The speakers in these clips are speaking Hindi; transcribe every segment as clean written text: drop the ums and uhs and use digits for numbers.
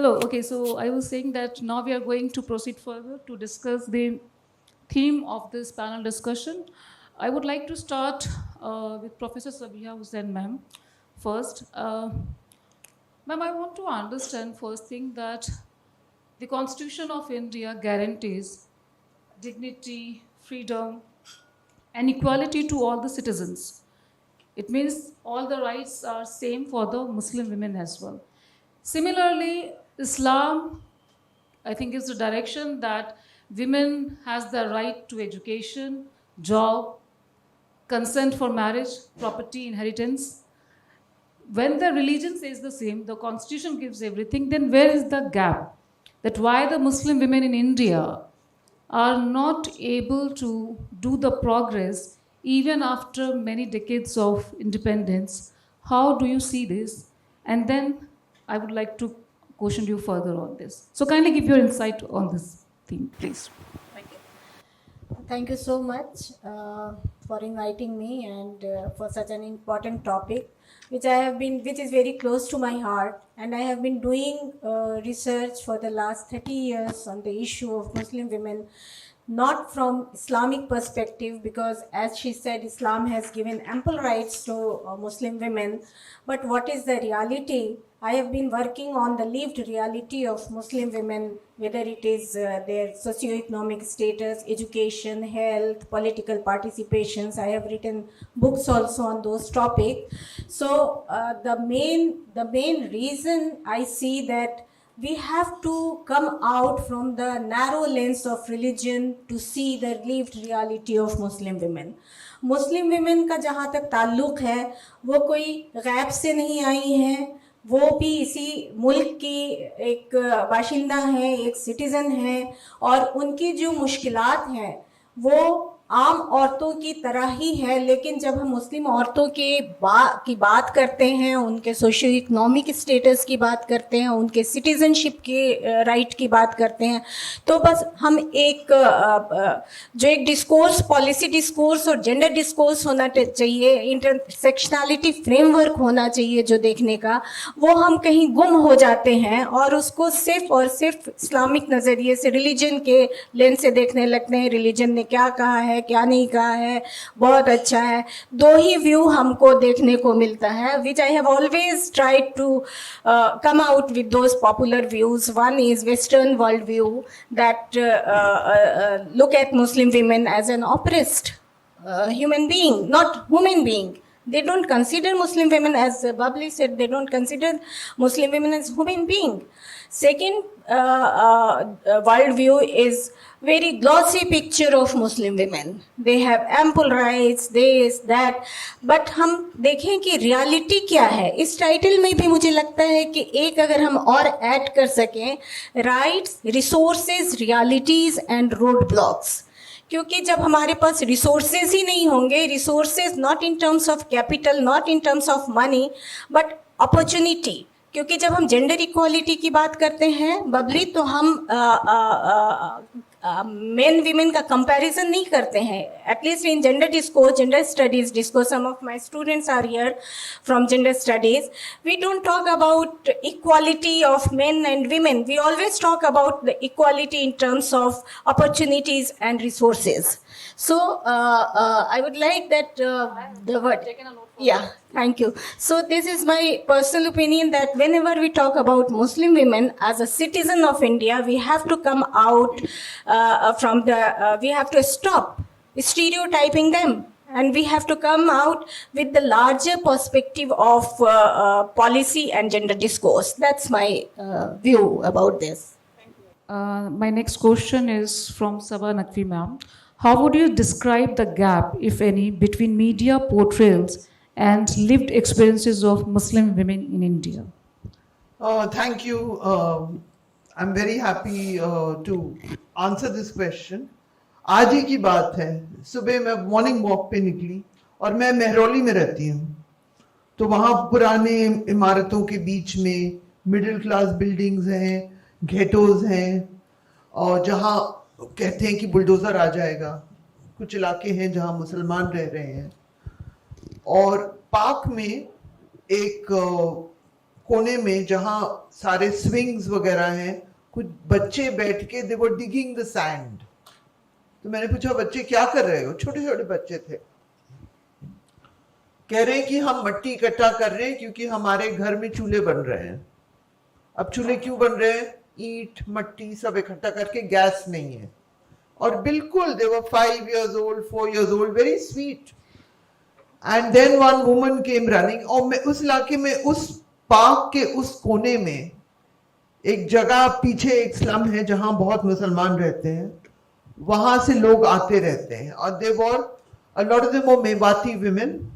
Hello. Okay, so I was saying that now we are going to proceed further to discuss the theme of this panel discussion. I would like to start with Professor Sabiha Hussain, ma'am. First, ma'am, I want to understand first thing that the Constitution of India guarantees dignity, freedom, and equality to all the citizens. It means all the rights are same for the Muslim women as well. Similarly, Islam, I think, is the direction that women has the right to education, job, consent for marriage, property, inheritance. When the religion says the same, the constitution gives everything, then where is the gap? That why the Muslim women in India are not able to do the progress even after many decades of independence. How do you see this? And then I would like to question you further on this. So kindly give your insight on this theme, please. Thank you so much for inviting me and for such an important topic, which is very close to my heart. And I have been doing research for the last 30 years on the issue of Muslim women, not from Islamic perspective, because as she said, Islam has given ample rights to Muslim women. But what is the reality? I have been working on the lived reality of Muslim women, whether it is their socioeconomic status, education, health, political participations. I have written books also on those topics. So the main reason I see that we have to come out from the narrow lens of religion to see the lived reality of Muslim women. Muslim women का जहाँ तक ताल्लुक़ है, वो कोई गैब से नहीं आई हैं, वो भी इसी मुल्क की एक बाशिंदा हैं, एक सिटीज़न हैं, और उनकी जो मुश्किलात हैं वो आम औरतों की तरह ही है. लेकिन जब हम मुस्लिम औरतों की बात करते हैं, उनके सोशियो इकोनॉमिक स्टेटस की बात करते हैं, उनके सिटीज़नशिप के राइट की बात करते हैं, तो बस हम जो एक डिस्कोर्स, पॉलिसी डिस्कोर्स और जेंडर डिस्कोर्स होना चाहिए, इंटरसेक्शनलिटी फ्रेमवर्क होना चाहिए जो देखने का, वो हम कहीं गुम हो जाते हैं और उसको सिर्फ और सिर्फ इस्लामिक नज़रिए से, रिलीजन के लेंस से देखने लगते हैं. रिलीजन ने क्या कहा है, क्या नहीं कहा है, बहुत अच्छा है. दो ही व्यू हमको देखने को मिलता है, which I have always tried to come out with those popular views. One is Western world view that look at Muslim women as an oppressed human being, not human being. They don't consider Muslim women, as Babli said, they don't consider Muslim women as human being. Second world view is very glossy picture of Muslim women. They have ample rights, this, that. But हम देखें कि reality क्या है. इस टाइटल में भी मुझे लगता है कि एक अगर हम और ऐड कर सकें, rights, resources, realities and road blocks. क्योंकि जब हमारे पास रिसोर्सेज ही नहीं होंगे, resources not in terms of capital, not in terms of money, but opportunity. क्योंकि जब हम जेंडर इक्वालिटी की बात करते हैं बबली, तो हम मेन वीमेन का कंपैरिजन नहीं करते हैं. At least in gender discourse, gender studies discourse, some of my students are here from gender studies, we don't talk about equality of men and women. We always talk about the equality in terms of opportunities and resources. So I would like that the word. Yeah, thank you. So this is my personal opinion that whenever we talk about Muslim women as a citizen of India, we have to come out from the, we have to stop stereotyping them. And we have to come out with the larger perspective of policy and gender discourse. That's my view about this. My next question is from Sabah Naqvi ma'am. How would you describe the gap, if any, between media portrayals and lived experiences of Muslim women in India? Thank you. I'm very happy to answer this question. आज ही की बात है, सुबह मैं मॉर्निंग वॉक पे निकली और मैं मेहरौली में रहती हूँ, तो वहाँ पुराने इमारतों के बीच में मिडिल क्लास बिल्डिंग्स हैं, घेटोज हैं, और जहाँ कहते हैं कि बुलडोजर आ जाएगा. कुछ इलाके हैं जहाँ मुसलमान रह रहे हैं, और पार्क में एक कोने में जहां सारे स्विंग्स वगैरह हैं, कुछ बच्चे बैठ के दे वर डिगिंग द सैंड। तो मैंने पूछा बच्चे क्या कर रहे हो? छोटे छोटे बच्चे थे। कह रहे हैं कि हम मट्टी इकट्ठा कर रहे हैं क्योंकि हमारे घर में चूल्हे बन रहे हैं। अब चूल्हे क्यों बन रहे हैं? ईंट मट्टी सब इकट्ठा करके, गैस नहीं है। और बिल्कुल दे वर 5 years old, 4 years old, very sweet. And then one woman came running। और मैं उस इलाके में, उस पार्क के उस कोने में एक जगह पीछे एक स्लम है जहां बहुत मुसलमान रहते हैं, वहां से लोग आते रहते हैं। और दे वर a lot of them were Mewati women,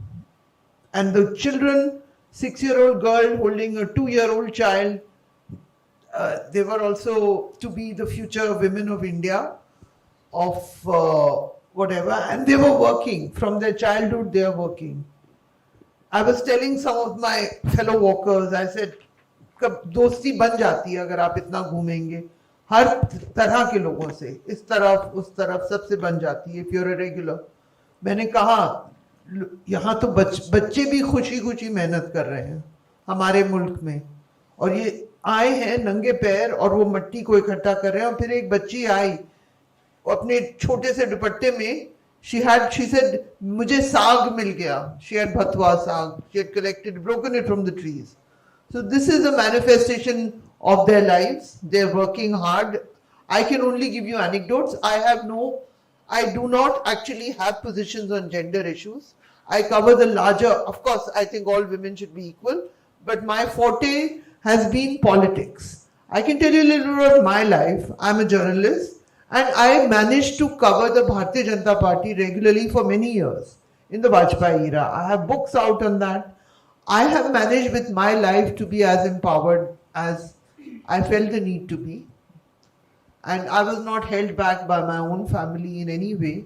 and the children, 6-year-old girl holding a 2-year-old child, they were also to be the future women of India, of whatever, and they were working from their childhood. They are working. I was telling some of my fellow walkers, I said, कब दोस्ती बन जाती है अगर आप इतना घूमेंगे, हर तरह के लोगों से, इस तरफ उस तरफ, सबसे बन जाती है if you're a regular। मैंने कहा यहाँ तो बच्चे भी खुशी खुशी मेहनत कर रहे हैं हमारे मुल्क में, और ये आए हैं नंगे पैर और वो मट्टी को इकट्ठा कर रहे हैं। और फिर एक बच्ची आई अपने छोटे से दुपट्टे में, she said मुझे साग मिल गया। she had bhatwa साग, she had collected, broken it from the trees। So this is a manifestation of their lives. They're working hard. I can only give you anecdotes. I do not actually have positions on gender issues. I cover the larger, of course, I think all women should be equal, but my forte has been politics. I can tell you a little bit of my life. I'm a journalist and I managed to cover the Bharatiya Janata Party regularly for many years in the Vajpayee era. I have books out on that. I have managed with my life to be as empowered as I felt the need to be. And I was not held back by my own family in any way.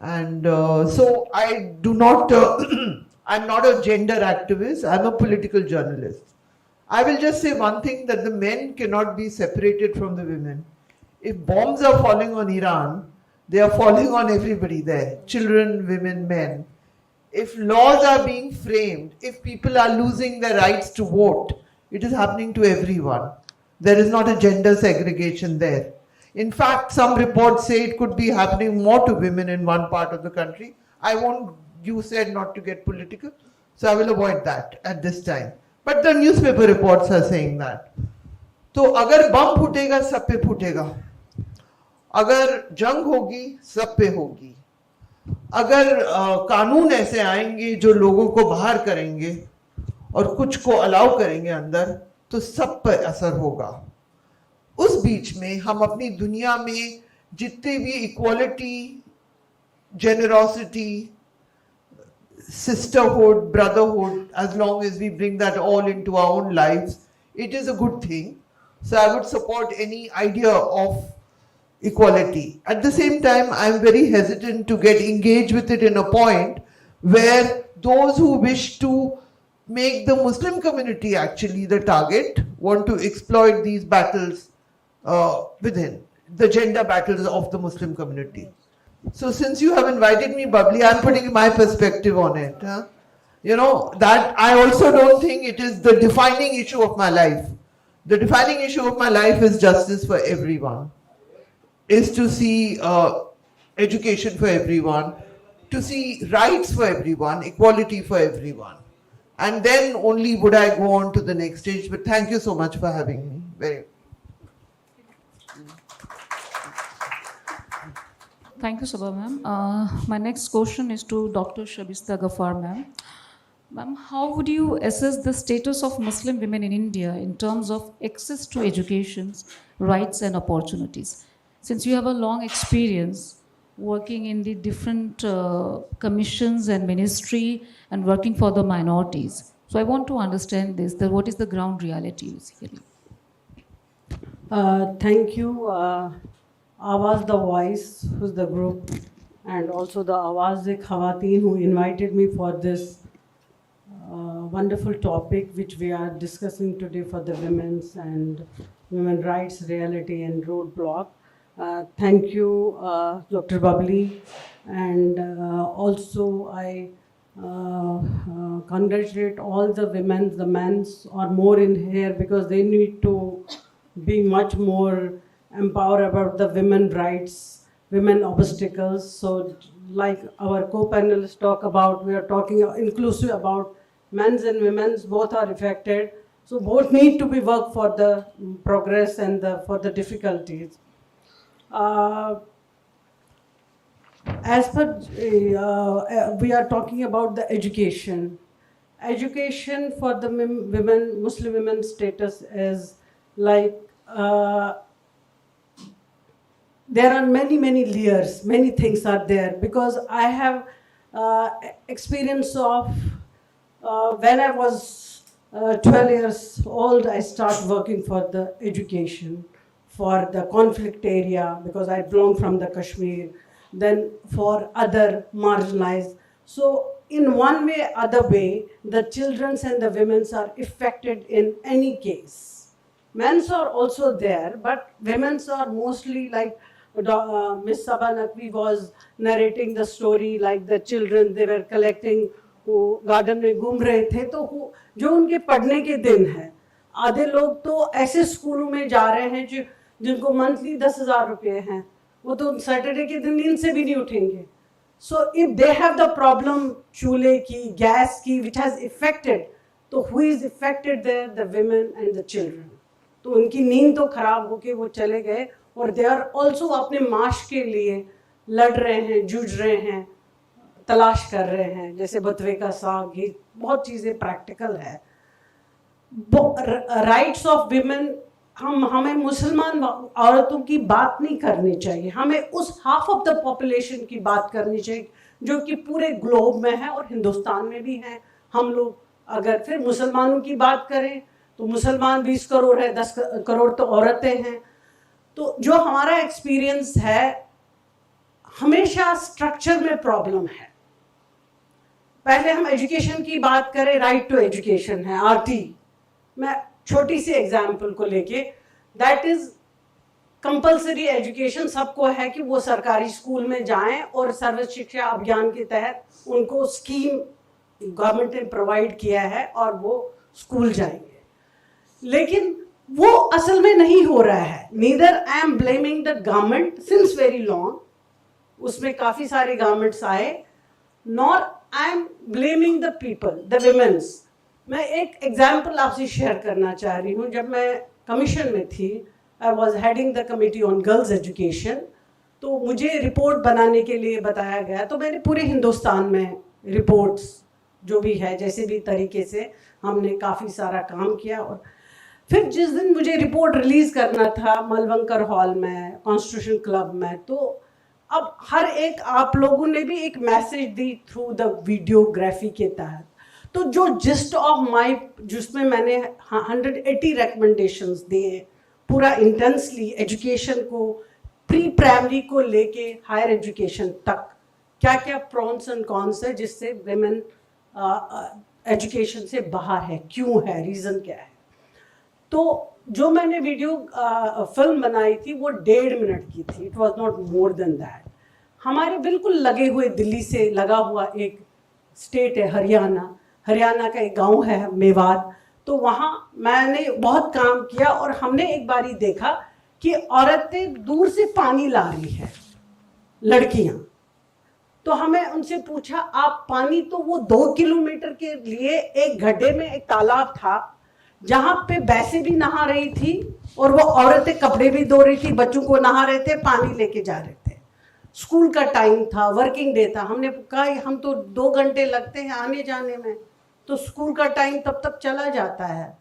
And so I do not, I'm not a gender activist, I'm a political journalist. I will just say one thing, that the men cannot be separated from the women. If bombs are falling on Iran, they are falling on everybody there, children, women, men. If laws are being framed, if people are losing their rights to vote, it is happening to everyone. There is not a gender segregation there. In fact, some reports say it could be happening more to women in one part of the country. You said not to get political, so I will avoid that at this time. But the newspaper reports are saying that. तो अगर बम फूटेगा सब पे फूटेगा, अगर जंग होगी सब पे होगी, अगर कानून ऐसे आएंगे जो लोगों को बाहर करेंगे और कुछ को अलाउ करेंगे अंदर, तो सब पर असर होगा। उस बीच में हम अपनी दुनिया में जितने भी equality, generosity, sisterhood, brotherhood, as long as we bring that all into our own lives, it is a good thing. So I would support any idea of equality. At the same time, I am very hesitant to get engaged with it in a point where those who wish to make the Muslim community actually the target want to exploit these battles within the gender battles of the Muslim community. So since you have invited me, Bubbly, I'm putting my perspective on it. Huh? You know, that I also don't think it is the defining issue of my life. The defining issue of my life is justice for everyone, is to see education for everyone, to see rights for everyone, equality for everyone. And then only would I go on to the next stage. But thank you so much for having me. Very. Thank you, Sabha ma'am. My next question is to Dr. Shabista Ghaffar ma'am. Ma'am, how would you assess the status of Muslim women in India in terms of access to education, rights and opportunities? Since you have a long experience working in the different commissions and ministry and working for the minorities. So I want to understand this, that what is the ground reality basically? Thank you. Awaz the Voice, who's the group, and also the Awaz Khawateen who invited me for this wonderful topic which we are discussing today for the women's and women rights reality and roadblock. Thank you, Dr. Bubbly, and also I congratulate all the women. The men are more in here because they need to be much more empowered about the women rights, women obstacles. So like our co-panelists talk about, we are talking inclusive about men's and women's, both are affected. So both need to be worked for the progress and for the difficulties. As per, we are talking about the education. Education for the women, Muslim women status is like, there are many layers, many things are there, because I have experience of when I was 12 years old, I started working for the education, for the conflict area, because I belong from the Kashmir, then for other marginalized. So in one way, other way, the children's and the women's are affected in any case. Men's are also there, but women's are mostly like Miss Saba Naqvi was narrating the story, like the children, they were collecting, वो गार्डन में घूम रहे थे, तो जो उनके पढ़ने के दिन है, आधे लोग तो ऐसे स्कूलों में जा रहे हैं जिनको मंथली 10,000 रुपये हैं, वो तो सैटरडे के दिन नींद से भी नहीं उठेंगे. So if they have the problem चूल्हे की, गैस की, which has affected, तो who is affected there? The women and the children. तो उनकी नींद तो खराब होके वो चले गए, और they are also अपने माश के लिए लड़ रहे हैं, जूझ रहे हैं, तलाश कर रहे हैं, जैसे बथुए का साग, ये बहुत चीज़ें प्रैक्टिकल है. राइट्स ऑफ विमेन, हमें मुसलमान औरतों की बात नहीं करनी चाहिए, हमें उस हाफ ऑफ द पॉपुलेशन की बात करनी चाहिए जो कि पूरे ग्लोब में है और हिंदुस्तान में भी है. हम लोग अगर फिर मुसलमानों की बात करें तो मुसलमान 20 करोड़ है, 10 करोड़ तो औरतें हैं. तो जो हमारा एक्सपीरियंस है, हमेशा स्ट्रक्चर में प्रॉब्लम है. पहले हम एजुकेशन की बात करें, राइट टू एजुकेशन है, आरटी. मैं छोटी सी एग्जाम्पल को लेके, दैट इज कंपलसरी एजुकेशन सबको है कि वो सरकारी स्कूल में जाएं, और सर्व शिक्षा अभियान के तहत उनको स्कीम गवर्नमेंट ने प्रोवाइड किया है और वो स्कूल जाएंगे. लेकिन वो असल में नहीं हो रहा है. Neither I am blaming the government since very long, उसमें काफी सारे गवर्नमेंट्स आए, nor I am blaming the people, the women's. मैं एक एग्जाम्पल आपसे शेयर करना चाह रही हूँ. जब मैं कमीशन में थी, I was heading the committee on girls education, तो मुझे रिपोर्ट बनाने के लिए बताया गया. तो मैंने पूरे हिंदुस्तान में रिपोर्ट्स जो भी है, जैसे भी तरीके से हमने काफ़ी सारा काम किया. और फिर जिस दिन मुझे रिपोर्ट रिलीज़ करना था मलवंकर हॉल में, कॉन्स्टिट्यूशन क्लब में, तो अब हर एक आप लोगों ने भी एक message the through the videography के तहत. तो जो जिस्ट ऑफ माई, जिसमें मैंने 180 रिकमेंडेशंस दिए, पूरा इंटेंसली एजुकेशन को, प्री प्राइमरी को लेके हायर एजुकेशन तक क्या क्या प्रॉन्स एंड कॉन्स है जिससे विमेन एजुकेशन से बाहर है, क्यों है, रीज़न क्या है. तो जो मैंने वीडियो फिल्म बनाई थी वो 1.5 मिनट की थी. It was not more than that. हमारे बिल्कुल लगे हुए, दिल्ली से लगा हुआ एक स्टेट है हरियाणा. हरियाणा का एक गांव है मेवात. तो वहाँ मैंने बहुत काम किया, और हमने एक बारी देखा कि औरतें दूर से पानी ला रही है, लड़कियाँ. तो हमें उनसे पूछा, आप पानी, तो वो 2 किलोमीटर के लिए एक गड्ढे में एक तालाब था जहाँ पे भैंसें भी नहा रही थी, और वो औरतें कपड़े भी धो रही थी, बच्चों को नहा रहे थे, पानी लेके जा रहे थे. स्कूल का टाइम था, वर्किंग डे था. हमने कहा हम तो 2 घंटे लगते हैं आने जाने में, तो स्कूल का टाइम तब तक चला जाता है.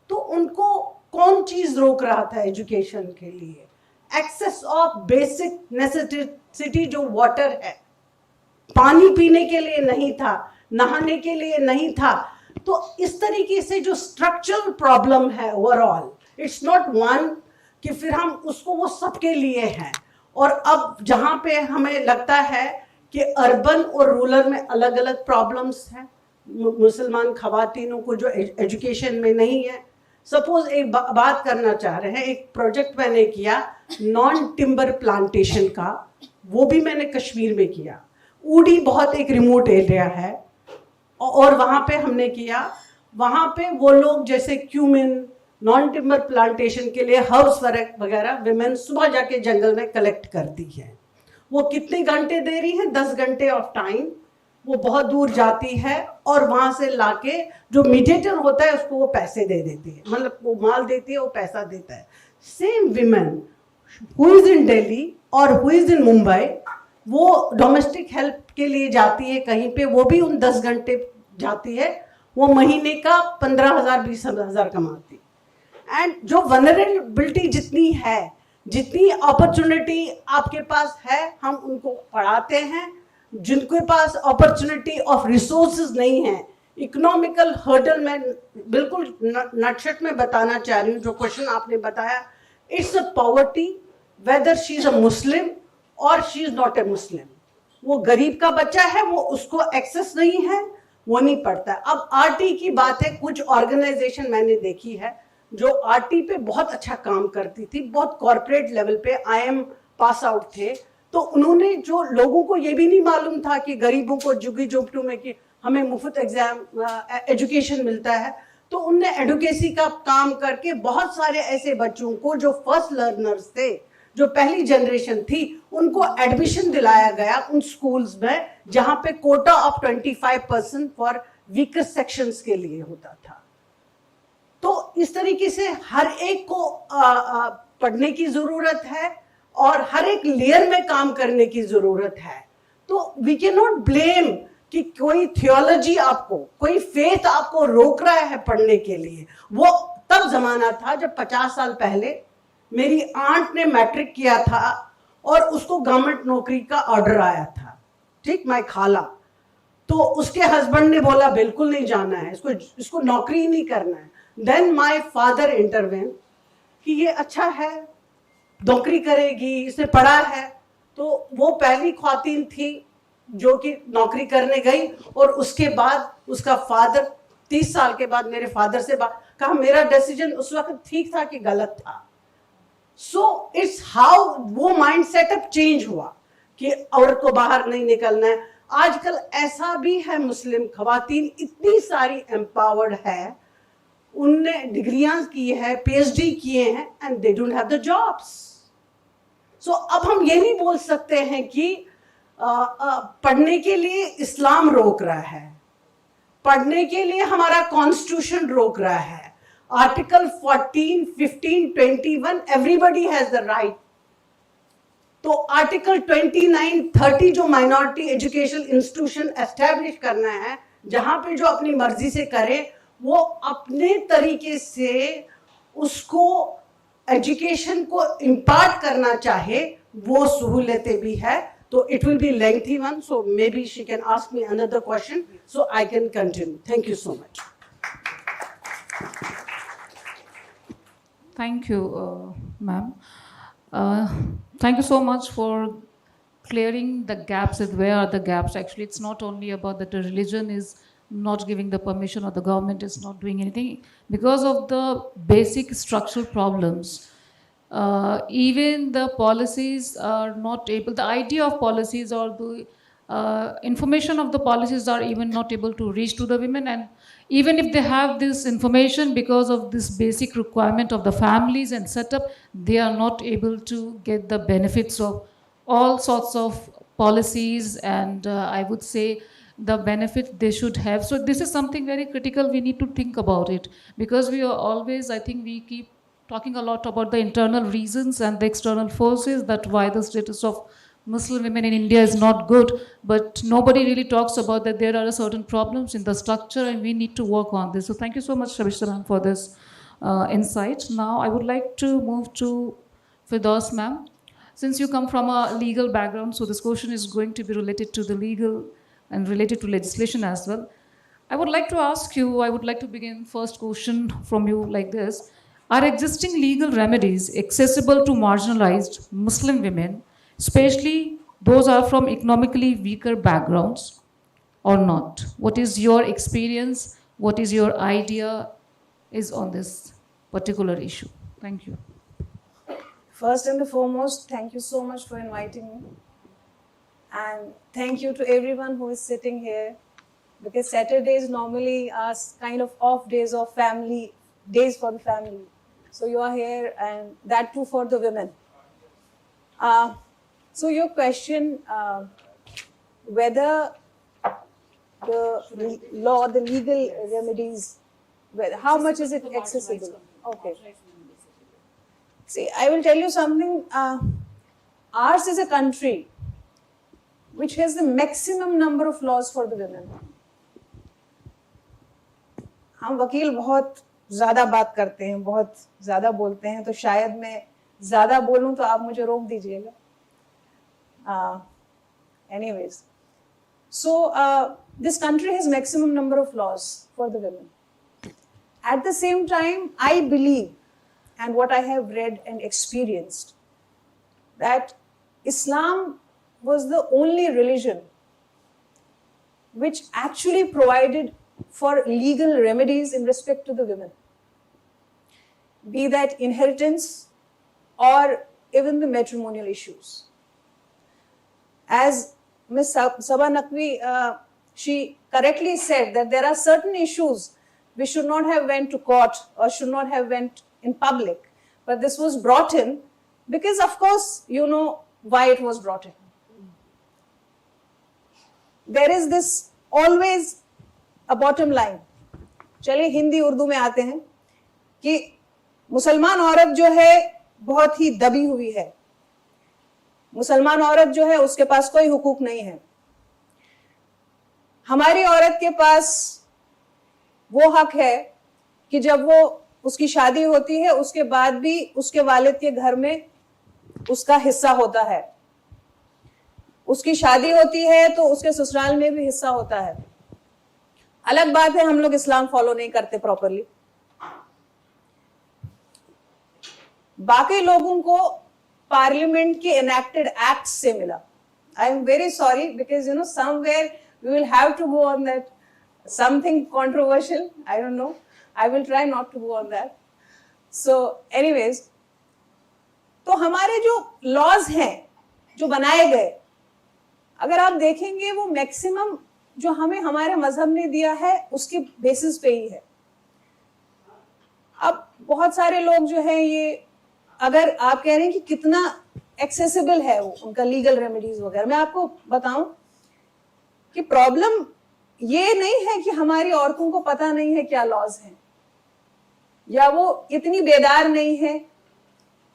तो उनको कौन चीज़ रोक रहा था एजुकेशन के लिए? एक्सेस ऑफ बेसिक नेसेसिटी जो वाटर है, पानी पीने के लिए नहीं था, नहाने के लिए नहीं था. तो इस तरीके से जो स्ट्रक्चरल प्रॉब्लम है ओवरऑल, इट्स नॉट वन कि फिर हम उसको वो सबके लिए हैं. और अब जहाँ पे हमें लगता है कि अर्बन और रूरल में अलग अलग प्रॉब्लम्स हैं, मुसलमान खवातीनों को जो एजुकेशन में नहीं है. सपोज एक बात करना चाह रहे हैं, एक प्रोजेक्ट मैंने किया नॉन टिम्बर प्लांटेशन का, वो भी मैंने कश्मीर में किया. ऊडी बहुत एक रिमोट एरिया है, और वहाँ पे हमने किया, वहाँ पे वो लोग जैसे क्यूमिन, नॉन टिम्बर प्लांटेशन के लिए हर्ब्स वगैरह विमेन सुबह जाके जंगल में कलेक्ट करती है। वो कितने घंटे दे रही है? 10 घंटे ऑफ टाइम। वो बहुत दूर जाती है और वहां से लाके जो मीडिएटर होता है उसको वो पैसे दे देती है, मतलब वो माल देती है, वो पैसा देता है। Same women who is in Delhi और हु इज इन मुंबई, वो डोमेस्टिक हेल्प के लिए जाती है कहीं पे, वो भी उन 10 घंटे जाती है, वो महीने का 15,000 20,000 कमाती। एंड जो वनरेबिलिटी जितनी है, जितनी अपॉर्चुनिटी आपके पास है, हम उनको पढ़ाते हैं। जिनके पास अपॉर्चुनिटी ऑफ रिसोर्सेज नहीं है, इकोनॉमिकल हर्डल में बिल्कुल नटशट में बताना चाह रही हूँ जो क्वेश्चन आपने बताया, it's a poverty whether she is a Muslim और she is not a Muslim. वो गरीब का बच्चा है, वो उसको एक्सेस नहीं है, वो नहीं पढ़ता। अब आरटी की बात है, कुछ ऑर्गेनाइजेशन मैंने देखी है जो आरटी पे बहुत अच्छा काम करती थी, बहुत कॉर्पोरेट लेवल पे IIM पास आउट थे, तो उन्होंने जो लोगों को ये भी नहीं मालूम था कि गरीबों को झुग्गी झोंपड़ों में कि हमें मुफ्त एजुकेशन मिलता है, तो उनने एडुकेसी का काम करके बहुत सारे ऐसे बच्चों को जो फर्स्ट लर्नर्स थे, जो पहली जनरेशन थी, उनको एडमिशन दिलाया गया उन स्कूल्स में जहां पे Kota of 25% for weaker sections के लिए होता था। तो इस तरीके से हर एक को पढ़ने की जरूरत है और हर एक लेयर में काम करने की जरूरत है। तो वी कैन नॉट ब्लेम कि कोई थियोलॉजी आपको, कोई फेथ आपको रोक रहा है पढ़ने के लिए। वो तब जमाना था जब 50 साल पहले मेरी आंट ने मैट्रिक किया था और उसको गवर्नमेंट नौकरी का ऑर्डर आया था, ठीक, माय खाला। तो उसके हस्बैंड ने बोला बिल्कुल नहीं जाना है, इसको नौकरी ही नहीं करना है। देन माय फादर इंटरवेन कि ये अच्छा है, नौकरी करेगी, इसने पढ़ा है। तो वो पहली ख्वातीन थी जो कि नौकरी करने गई और उसके बाद उसका फादर 30 साल के बाद मेरे फादर से कहा मेरा डिसीजन उस वक्त ठीक था कि गलत था। सो इट्स हाउ वो माइंड सेटअप चेंज हुआ कि औरत को बाहर नहीं निकलना है। आजकल ऐसा भी है, मुस्लिम खवातीन इतनी सारी एम्पावर्ड है, उनने डिग्रियां की है, PhD किए हैं, and they don't have the jobs. So अब हम ये नहीं बोल सकते हैं कि पढ़ने के लिए इस्लाम रोक रहा है, पढ़ने के लिए हमारा कॉन्स्टिट्यूशन रोक रहा है। Article 14, 15, 21 everybody has the right. तो आर्टिकल 29, 30 जो माइनॉरिटी एजुकेशन इंस्टीट्यूशन एस्टैब्लिश करना है, जहां पे जो अपनी मर्जी से करे, वो अपने तरीके से उसको एजुकेशन को इम्पार्ट करना चाहे, वो सहूलतें भी है। तो it will be lengthy one, so may be she can ask me another question so I can continue. Thank you so much. Thank you, ma'am. Thank you so much for clearing the gaps. Where are the gaps? Actually, it's not only about that the religion is not giving the permission or the government is not doing anything. Because of the basic structural problems, even the policies are not able, the idea of policies or the information of the policies are even not able to reach to the women. And even if they have this information, because of this basic requirement of the families and setup, they are not able to get the benefits of all sorts of policies and I would say the benefit they should have. So this is something very critical. We need to think about it, because we are always, I think we keep talking a lot about the internal reasons and the external forces that why the status of Muslim women in India is not good, but nobody really talks about that there are certain problems in the structure and we need to work on this. So thank you so much, Shabishta ma'am, for this insight. Now I would like to move to Firdaus ma'am. Since you come from a legal background, so this question is going to be related to the legal and related to legislation as well. I would like to ask you, I would like to begin first question from you like this. Are existing legal remedies accessible to marginalized Muslim women, especially those are from economically weaker backgrounds, or not? What is your experience? What is your idea is on this particular issue? Thank you. First and the foremost, thank you so much for inviting me. And thank you to everyone who is sitting here, because Saturdays normally are kind of off days of family, days for the family. So you are here, and that too for the women. So your question, whether the law, the legal remedies, how much is it accessible? Okay. See, I will tell you something. Ours is a country which has the maximum number of laws for the women. हम वकील बहुत ज़्यादा बात करते हैं, बहुत ज़्यादा बोलते हैं, तो शायद मैं ज़्यादा बोलूं तो आप मुझे रोक दीजिएगा. Anyways, so this country has maximum number of laws for the women. At the same time, I believe, and what I have read and experienced, that Islam was the only religion which actually provided for legal remedies in respect to the women, be that inheritance or even the matrimonial issues. As Ms. Sabah Naqvi, she correctly said that there are certain issues we should not have went to court or should not have went in public, but this was brought in because, of course, you know why it was brought in. There is this always a bottom line. चलिए हिंदी उर्दू में आते हैं कि मुसलमान औरत जो है बहुत ही दबी हुई है. मुसलमान औरत जो है उसके पास कोई हुकूक नहीं है. हमारी औरत के पास वो हक है कि जब वो उसकी शादी होती है उसके बाद भी उसके वालिद के घर में उसका हिस्सा होता है. उसकी शादी होती है तो उसके ससुराल में भी हिस्सा होता है. अलग बात है हम लोग इस्लाम फॉलो नहीं करते प्रॉपरली. बाकी लोगों को पार्लियामेंट के एनेक्टेड एक्ट से मिला. I am very sorry because you know somewhere we will have to go on that. Something controversial, I don't know. I will try not to go on that. So anyways, तो हमारे जो लॉज हैं जो बनाए गए, अगर आप देखेंगे वो मैक्सिमम जो हमें हमारे मजहब ने दिया है उसके बेसिस पे ही है. अब बहुत सारे लोग जो है ये, अगर आप कह रहे हैं कि कितना एक्सेसिबल है वो उनका लीगल रेमेडीज वगैरह, मैं आपको बताऊं कि प्रॉब्लम ये नहीं है कि हमारी औरतों को पता नहीं है क्या लॉज हैं, या वो इतनी बेदार नहीं है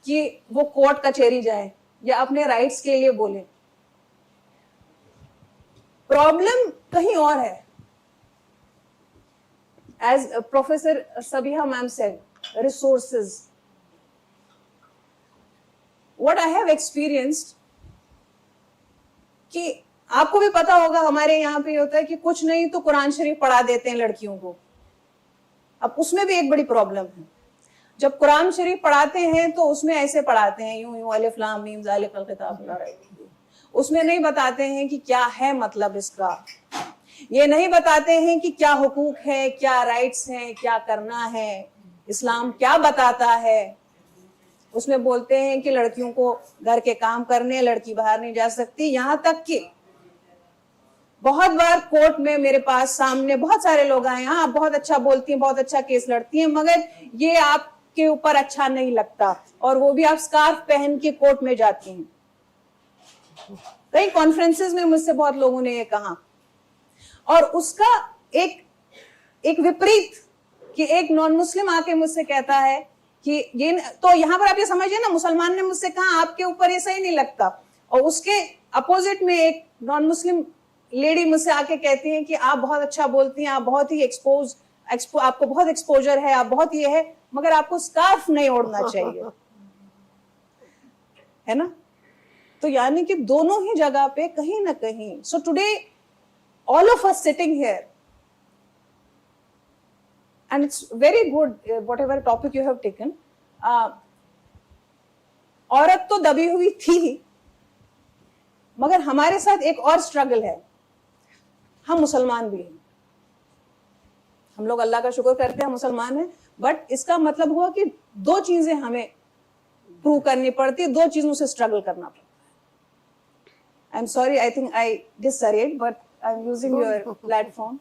कि वो कोर्ट कचहरी जाए या अपने राइट्स के लिए बोले. प्रॉब्लम कहीं और है. As professor Sabiha ma'am said, resources. What I have experienced, कि आपको भी पता होगा हमारे यहाँ पे होता है कि कुछ नहीं तो कुरान शरीफ पढ़ा देते हैं लड़कियों को. अब उसमें भी एक बड़ी प्रॉब्लम है. जब कुरान शरीफ पढ़ाते हैं तो उसमें ऐसे पढ़ाते हैं यूं यूं अलिफ लाम मीम ज़ालिकल किताब ला रैब फीह. उसमें नहीं बताते हैं कि क्या है मतलब इसका. ये नहीं बताते हैं कि क्या हुकूक है, क्या राइट्स हैं, क्या करना है, इस्लाम क्या बताता है. उसमें बोलते हैं कि लड़कियों को घर के काम करने, लड़की बाहर नहीं जा सकती. यहाँ तक कि बहुत बार कोर्ट में मेरे पास सामने बहुत सारे लोग आए, हाँ आप बहुत अच्छा बोलती हैं, बहुत अच्छा केस लड़ती हैं, मगर ये आपके ऊपर अच्छा नहीं लगता, और वो भी आप स्कार्फ पहन के कोर्ट में जाती हैं. कई कॉन्फ्रेंसेस में मुझसे बहुत लोगों ने ये कहा. और उसका एक विपरीत कि एक नॉन मुस्लिम आके मुझसे कहता है कि ये, तो यहाँ पर आप ये समझिए ना, मुसलमान ने मुझसे कहा आपके ऊपर ये सही नहीं लगता, और उसके अपोजिट में एक नॉन मुस्लिम लेडी मुझसे आके कहती है कि आप बहुत अच्छा बोलती हैं, आप बहुत ही आपको बहुत एक्सपोजर है, आप बहुत ये है, मगर आपको स्कार्फ नहीं ओढ़ना चाहिए. है ना. तो यानी कि दोनों ही जगह पे कहीं ना कहीं. So today all of us sitting here, and it's very good whatever topic you have taken. औरत तो दबी हुई थी, मगर हमारे साथ एक और स्ट्रगल है. हम मुसलमान भी हैं. हम लोग अल्लाह का शुक्र करते हैं मुसलमान हैं, बट इसका मतलब हुआ कि दो चीजें हमें प्रूव करनी पड़ती है, दो चीजों से स्ट्रगल करना पड़ता है. I am sorry, I think I digressed, but I'm using your platform.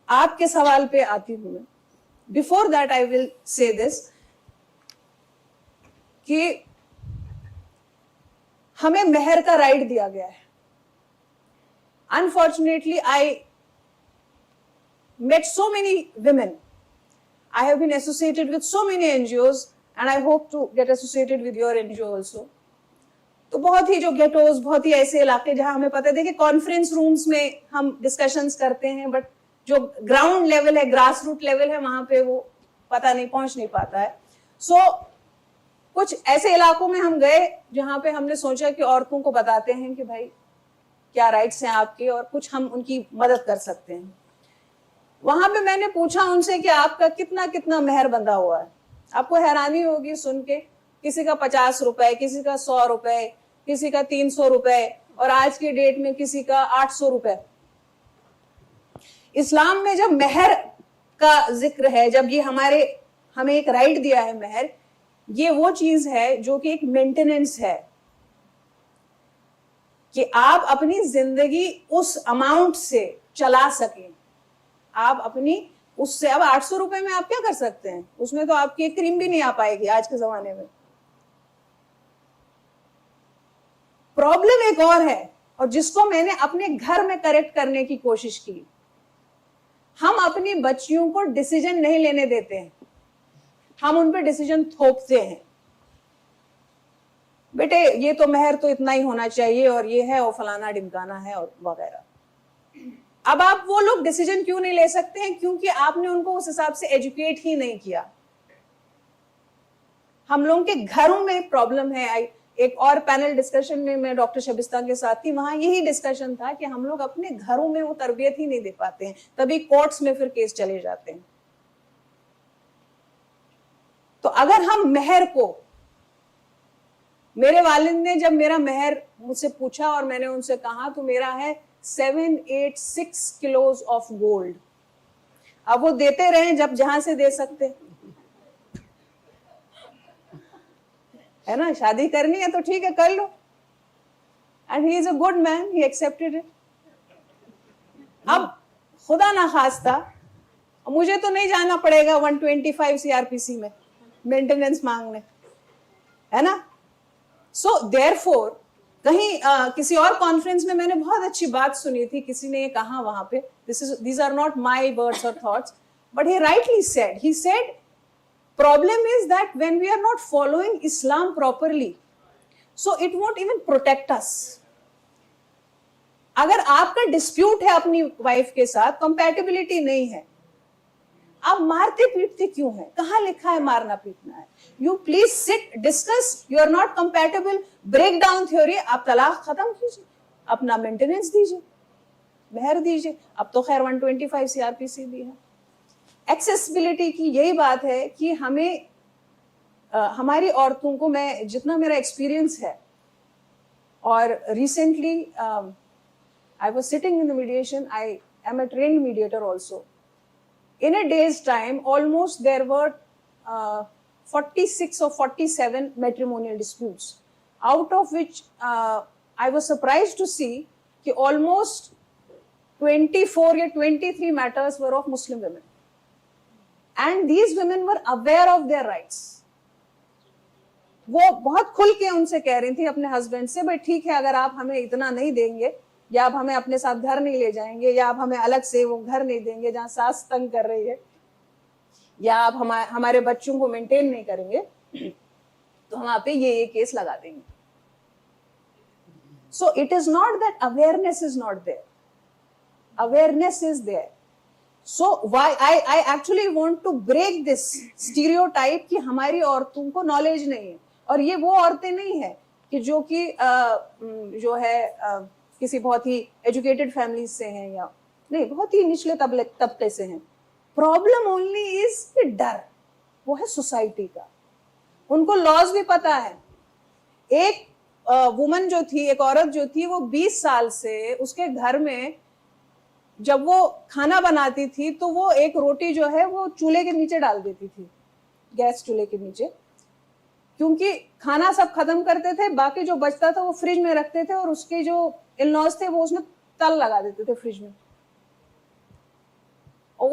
आपके सवाल पे आती हूं मैं। Before that I will say this कि हमें मेहर का राइट दिया गया है। Unfortunately I met so many women. I have been associated with so many NGOs and I hope to get associated with your NGO also. तो बहुत ही जो गेटोज, बहुत ही ऐसे इलाके जहां हमें पता है, देखिए कॉन्फ्रेंस रूम्स में हम डिस्कशंस करते हैं, बट जो ग्राउंड लेवल है, ग्रास रूट लेवल है, वहां पे वो पता नहीं, पहुंच नहीं पाता है। सो कुछ ऐसे इलाकों में हम गए जहां पे हमने सोचा कि औरतों को बताते हैं कि भाई क्या राइट्स हैं आपके और कुछ हम उनकी मदद कर सकते हैं। वहां पे मैंने पूछा उनसे कि आपका कितना कितना मेहर बंधा हुआ है। आपको हैरानी होगी सुन के, किसी का 50 रुपए, किसी का 100 रुपए, किसी का 300 रुपए और आज के डेट में किसी का 800 रुपए। इस्लाम में जब मेहर का जिक्र है, जब ये हमें एक राइट दिया है मेहर, ये वो चीज है जो कि एक मेंटेनेंस है कि आप अपनी जिंदगी उस अमाउंट से चला सकें। आप अपनी उससे, अब 800 रुपए में आप क्या कर सकते हैं? उसमें तो आपकी एक क्रीम भी नहीं आ पाएगी आज के जमाने में। प्रॉब्लम एक और है, और जिसको मैंने अपने घर में करेक्ट करने की कोशिश की। हम अपनी बच्चियों को डिसीजन नहीं लेने देते हैं, हम उन पे डिसीजन थोपते हैं। बेटे ये तो मेहर तो इतना ही होना चाहिए और ये है और फलाना ढिमकाना है और वगैरह। अब आप वो लोग डिसीजन क्यों नहीं ले सकते हैं? क्योंकि आपने उनको उस हिसाब से एजुकेट ही नहीं किया। हम लोगों के घरों में प्रॉब्लम है। एक और पैनल डिस्कशन में मैं डॉक्टर शबिस्ता के साथ थी, वहां यही डिस्कशन था कि हम लोग अपने घरों में वो तरबियत ही नहीं दे पाते हैं, तभी कोर्ट्स में फिर केस चले जाते हैं। तो अगर हम मेहर को, मेरे वालिद ने जब मेरा मेहर मुझसे पूछा और मैंने उनसे कहा तो मेरा है 786 किलोज ऑफ गोल्ड। अब वो देते रहे जब जहां से दे सकते, है ना? शादी करनी है तो ठीक है कर लो। And he is a good man, he accepted it. अब खुदा ना खास्ता मुझे तो नहीं जाना पड़ेगा 125 CRPC में मेंटेनेंस मांगने, है ना? सो देयरफॉर कहीं किसी और कॉन्फ्रेंस में मैंने बहुत अच्छी बात सुनी थी। किसी ने कहा वहां पे, these are not my words or thoughts, but he rightly said, he said problem is that when we are not following Islam properly, so it won't even protect us. अगर आपका डिस्प्यूट है अपनी वाइफ के साथ, कंपैटिबिलिटी नहीं है, आप मारते पीटते क्यों हैं? कहाँ लिखा है मारना पीटना है? You please sit, discuss, you are not compatible, break down theory, आप तलाक खत्म कीजिए, अपना मेंटेनेंस दीजिए, मेहर दीजिए। अब तो खैर 125 CRPC भी है। एक्सेसिबिलिटी की यही बात है कि हमें हमारी औरतों को, मैं जितना मेरा एक्सपीरियंस है, और recently I was sitting in the mediation, I am a trained mediator also. In a day's time, almost there were 46 or 47 matrimonial disputes, out of which I was surprised to see that almost 24 or 23 matters were of Muslim women. And these women were aware of their rights. वो बहुत खुल के उनसे कह रही थी अपने हस्बैंड से, भाई ठीक है, अगर आप हमें इतना नहीं देंगे, या आप हमें अपने साथ घर नहीं ले जाएंगे, या आप हमें अलग से वो घर नहीं देंगे जहां सास तंग कर रही है, या आप हमारे बच्चों को मेंटेन नहीं करेंगे, तो हम आप पे ये केस लगा देंगे। So it is not that awareness is not there, awareness is there. So why I actually want to break this stereotype कि हमारी औरतों को नॉलेज नहीं है। और ये वो औरतें नहीं है कि जो कि जो है किसी बहुत ही एजुकेटेड फैमिली से हैं, या नहीं, बहुत ही निचले तबके से हैं। प्रॉब्लम ओनली इज डर, वो है सोसाइटी का। उनको लॉज भी पता है। एक वुमन जो थी, एक औरत जो थी, वो 20 साल से उसके घर में जब वो खाना बनाती थी तो वो एक रोटी जो है वो चूल्हे के नीचे डाल देती थी, गैस चूल्हे के नीचे, क्योंकि खाना सब खत्म करते थे, बाकी जो बचता था वो फ्रिज में रखते थे, और उसके जो इन-लॉज थे वो उसमें तल लगा देते थे फ्रिज में।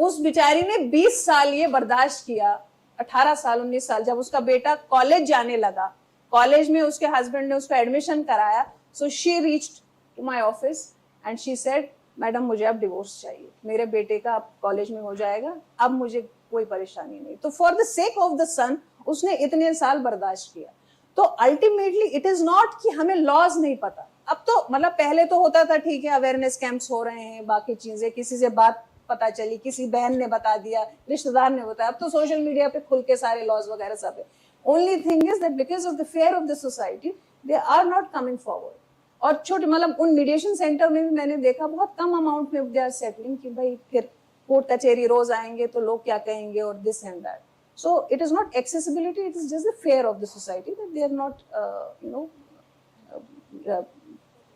उस बेचारी ने 20 साल ये बर्दाश्त किया, 18 साल 19 साल, जब उसका बेटा कॉलेज जाने लगा, कॉलेज में उसके हस्बैंड ने उसका एडमिशन कराया, so she reached to my office and she said, madam मुझे अब डिवोर्स चाहिए, मेरे बेटे का अब कॉलेज में हो जाएगा, अब मुझे कोई परेशानी नहीं। तो for the sake of the son उसने इतने साल बर्दाश्त किया। तो अल्टीमेटली इट इज नॉट कि हमें लॉज नहीं पता। अब तो मतलब पहले तो होता था ठीक है, अवेयरनेस कैंप्स हो रहे हैं, बाकी चीजें, किसी से बात पता चली, किसी बहन ने बता दिया, रिश्तेदार ने बताया, अब तो सोशल मीडिया पे खुल के सारे लॉज वगैरह सब है। Only thing is that because of the fear of the society they are not coming forward. और छोटे मतलब उन मीडिएशन सेंटर में भी मैंने देखा बहुत कम अमाउंट में दे आर सेटलिंग कि भाई फिर कोर्ट कचहरी रोज आएंगे तो लोग क्या कहेंगे और this and that. So it is not accessibility, it is just the fear of the society that they are not,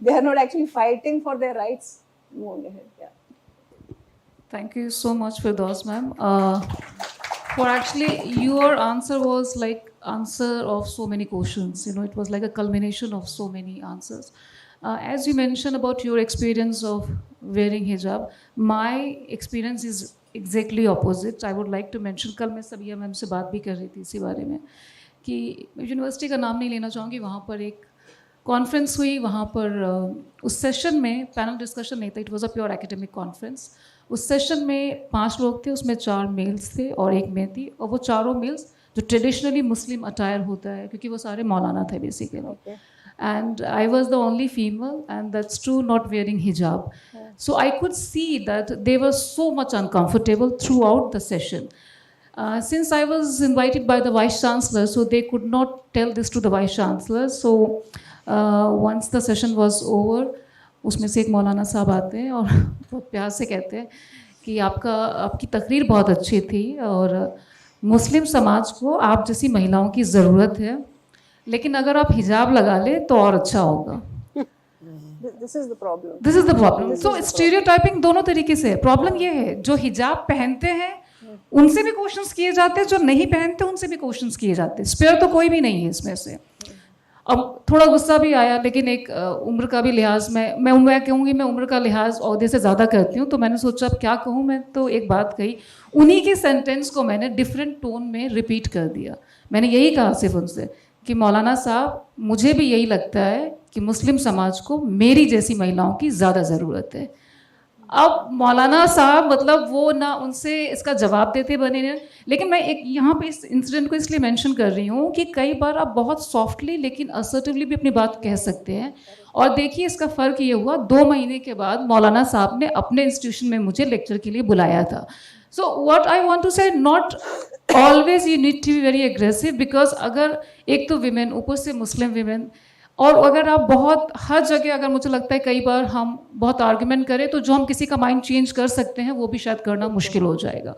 they are not actually fighting for their rights. Moving ahead, yeah. Thank you so much for those, ma'am. For actually, your answer was like answer of so many questions. You know, it was like a culmination of so many answers. As you mentioned about your experience of wearing hijab, my experience is exactly opposite. I would like to mention, कल मैं सबिया मैम से बात भी कर रही थी इसी बारे में कि यूनिवर्सिटी का नाम नहीं लेना चाहूँगी, वहाँ पर एक कॉन्फ्रेंस हुई, वहाँ पर उस सेशन में पैनल डिस्कशन नहीं था, it was a pure academic conference. उस सेशन में 5 लोग थे, उसमें 4 मेल्स थे और 1 मैं थी, और वो चारों मेल्स जो ट्रेडिशनली मुस्लिम अटायर होता है, क्योंकि वो सारे मौलाना थे basically, and I was the only female, and that's true, not wearing hijab. So I could see that they were so much uncomfortable throughout the session. Since I was invited by the Vice Chancellor, so they could not tell this to the Vice Chancellor. So once the session was over, उसमें से एक मौलाना साहब आते हैं और बहुत प्यार से कहते हैं कि आपकी तकरीर बहुत अच्छी थी और मुस्लिम समाज को आप जैसी महिलाओं की ज़रूरत है, लेकिन अगर आप हिजाब लगा ले तो और अच्छा होगा। This is the problem. This is the problem. So stereotyping दोनों तरीके से है। प्रॉब्लम ये है, जो हिजाब पहनते हैं उनसे भी क्वेश्चंस किए जाते हैं, जो नहीं पहनते उनसे भी क्वेश्चंस किए जाते हैं। स्पेयर तो कोई भी नहीं है इसमें से। अब थोड़ा गुस्सा भी आया, लेकिन एक उम्र का भी लिहाज, मैं कहूँगी, मैं उम्र का लिहाज औहदे से ज़्यादा करती हूँ, तो मैंने सोचा अब क्या कहूँ। मैं तो एक बात कही, उन्हीं के सेंटेंस को मैंने डिफरेंट टोन में रिपीट कर दिया। मैंने यही कहा सिर्फ उनसे कि मौलाना साहब, मुझे भी यही लगता है कि मुस्लिम समाज को मेरी जैसी महिलाओं की ज़्यादा ज़रूरत है। अब मौलाना साहब मतलब वो ना उनसे इसका जवाब देते बने हैं, लेकिन मैं एक यहाँ पे इस इंसिडेंट को इसलिए मेंशन कर रही हूँ कि कई बार आप बहुत सॉफ्टली लेकिन असर्टिवली भी अपनी बात कह सकते हैं। और देखिए इसका फ़र्क ये हुआ, 2 महीने के बाद मौलाना साहब ने अपने इंस्टीट्यूशन में मुझे लेक्चर के लिए बुलाया था। So what I want to say, not always you need to be very aggressive, because अगर एक तो विमेन, ऊपर से मुस्लिम विमेन, और अगर आप बहुत हर जगह, अगर मुझे लगता है कई बार हम बहुत आर्ग्यूमेंट करें तो जो हम किसी का माइंड चेंज कर सकते हैं वो भी शायद करना मुश्किल हो जाएगा।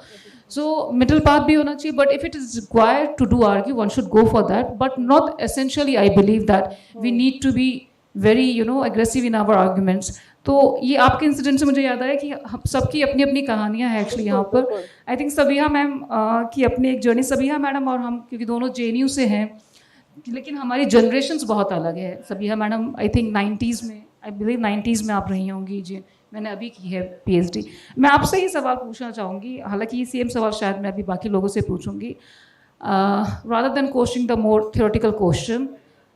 सो मिडिल पाथ भी होना चाहिए, but if it is required to do argue, one should go for that, but not essentially I believe that we need to be very aggressive in our arguments. तो ये आपके इंसिडेंट से मुझे याद आया कि हम सबकी अपनी अपनी कहानियाँ हैं एक्चुअली यहाँ पर। आई थिंक सबिहा मैम की अपनी एक जर्नी, सबिहा मैडम और हम क्योंकि दोनों JNU से हैं, लेकिन हमारी जनरेशंस बहुत अलग है। Sabiha madam I think 90s में, आई बिलीव 90s में आप रही होंगी जी, मैंने अभी की है PhD। मैं आपसे ही सवाल पूछना चाहूँगी, हालांकि सेम सवाल शायद मैं अभी बाकी लोगों से पूछूंगी, rather than questioning the more theoretical question.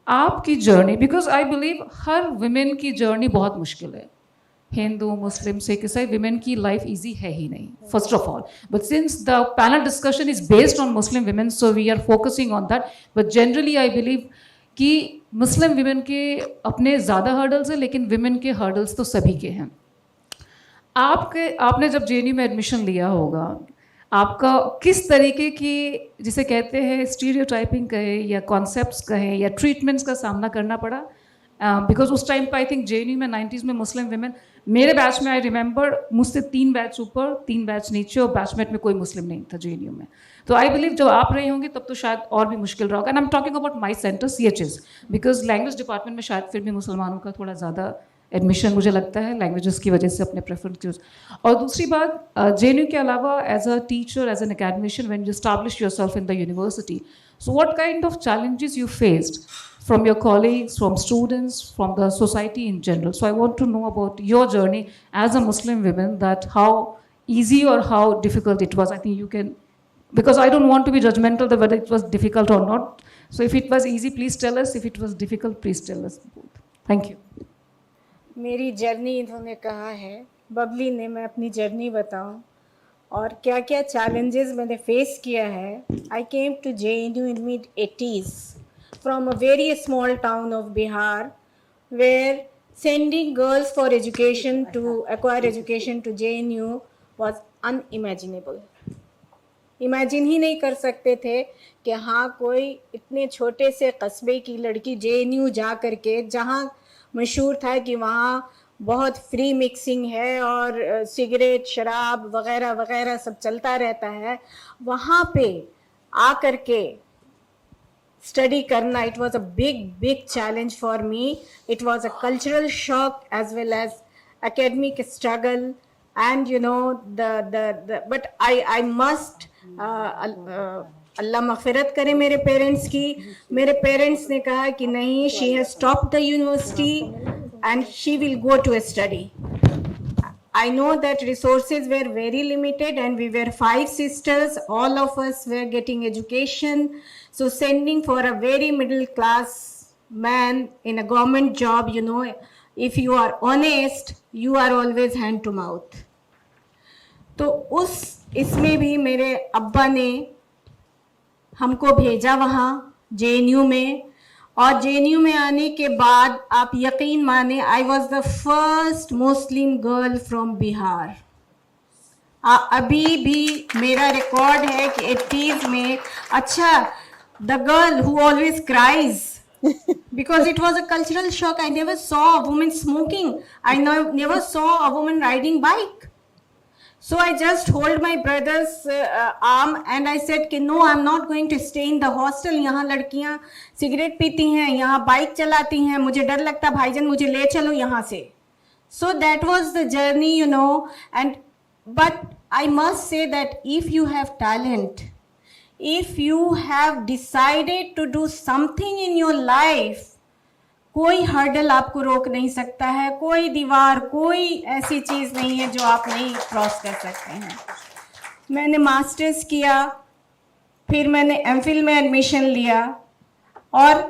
आपकी जर्नी, बिकॉज आई बिलीव हर विमेन की जर्नी बहुत मुश्किल है, हिंदू मुस्लिम सिख ईसाई, विमेन की लाइफ इजी है ही नहीं, first of all. But since the panel discussion is based on Muslim women, so we are focusing on that. But generally I believe कि मुस्लिम विमेन के अपने ज़्यादा हर्डल्स हैं, लेकिन विमेन के हर्डल्स तो सभी के हैं। आपने जब JNU में एडमिशन लिया होगा, आपका किस तरीके की, जिसे कहते हैं स्टीरियोटाइपिंग कहे या कॉन्सेप्ट्स कहे या ट्रीटमेंट्स का सामना करना पड़ा? बिकॉज उस टाइम पर आई थिंक JNU में 90s में मुस्लिम विमेन, मेरे बैच में आई रिमेंबर मुझसे 3 बैच ऊपर 3 बैच नीचे और बैचमेट में कोई मुस्लिम नहीं था JNU में। तो आई बिलीव जब आप रही होंगी तब तो शायद और भी मुश्किल रहा होगा। And I am talking about my centre CHS, because language department में शायद फिर भी मुसलमानों का थोड़ा ज़्यादा एडमिशन मुझे लगता है, लैंग्वेजेस की वजह से अपने प्रेफरेंस। और दूसरी बात, JNU के अलावा as a teacher, as an academician, when you establish yourself in the university, so what kind of challenges you faced from your colleagues, from students, from the society in general? So I want to know about your journey as a Muslim woman, that how easy or how difficult it was? I think you can, because I don't want to be judgmental that whether it was difficult or not. So if it was easy, please tell us. If it was difficult, please tell us both. Thank you. मेरी जर्नी इन्होंने कहा है, बबली ने, मैं अपनी जर्नी बताऊं और क्या क्या चैलेंजेस मैंने फेस किया है. I came to JNU in mid-80s from a very small town of Bihar, where sending girls for education to acquire education to JNU was unimaginable. Imagine ही नहीं कर सकते थे कि हाँ कोई इतने छोटे से कस्बे की लड़की JNU जा करके, जहाँ मशहूर था कि वहाँ बहुत फ्री मिक्सिंग है और सिगरेट शराब वगैरह वगैरह सब चलता रहता है, वहाँ पे आ करके स्टडी करना, it was a big challenge for me. It was a cultural shock as well as academic struggle, and you know the but I must अल्लाह मग़फ़िरत करे मेरे पेरेंट्स की. मेरे पेरेंट्स ने कहा कि नहीं, she has stopped the university and she will go to study. I know that resources were very limited and we were 5 sisters, all of us were getting education, so sending for a very middle class man in a government job, you know, if you are honest, you are always hand to mouth. तो उस इसमें भी मेरे अब्बा ने हमको भेजा वहाँ JNU में, और JNU में आने के बाद आप यकीन माने, I was the first Muslim girl from Bihar. अभी भी मेरा रिकॉर्ड है कि 80s में, अच्छा, the girl who always cries because it was a cultural shock. I never saw a woman smoking. I never saw a woman riding bike. So I just hold my brother's arm and I said कि no, I'm not going to stay in the hostel. यहाँ लड़कियाँ सिगरेट पीती हैं, यहाँ बाइक चलाती हैं, मुझे डर लगता, भाईजान मुझे ले चलो यहाँ से. So that was the journey, you know. And but I must say that if you have talent, if you have decided to do something in your life, कोई हर्डल आपको रोक नहीं सकता है, कोई दीवार, कोई ऐसी चीज़ नहीं है जो आप नहीं क्रॉस कर सकते हैं. मैंने मास्टर्स किया, फिर मैंने MPhil में एडमिशन लिया, और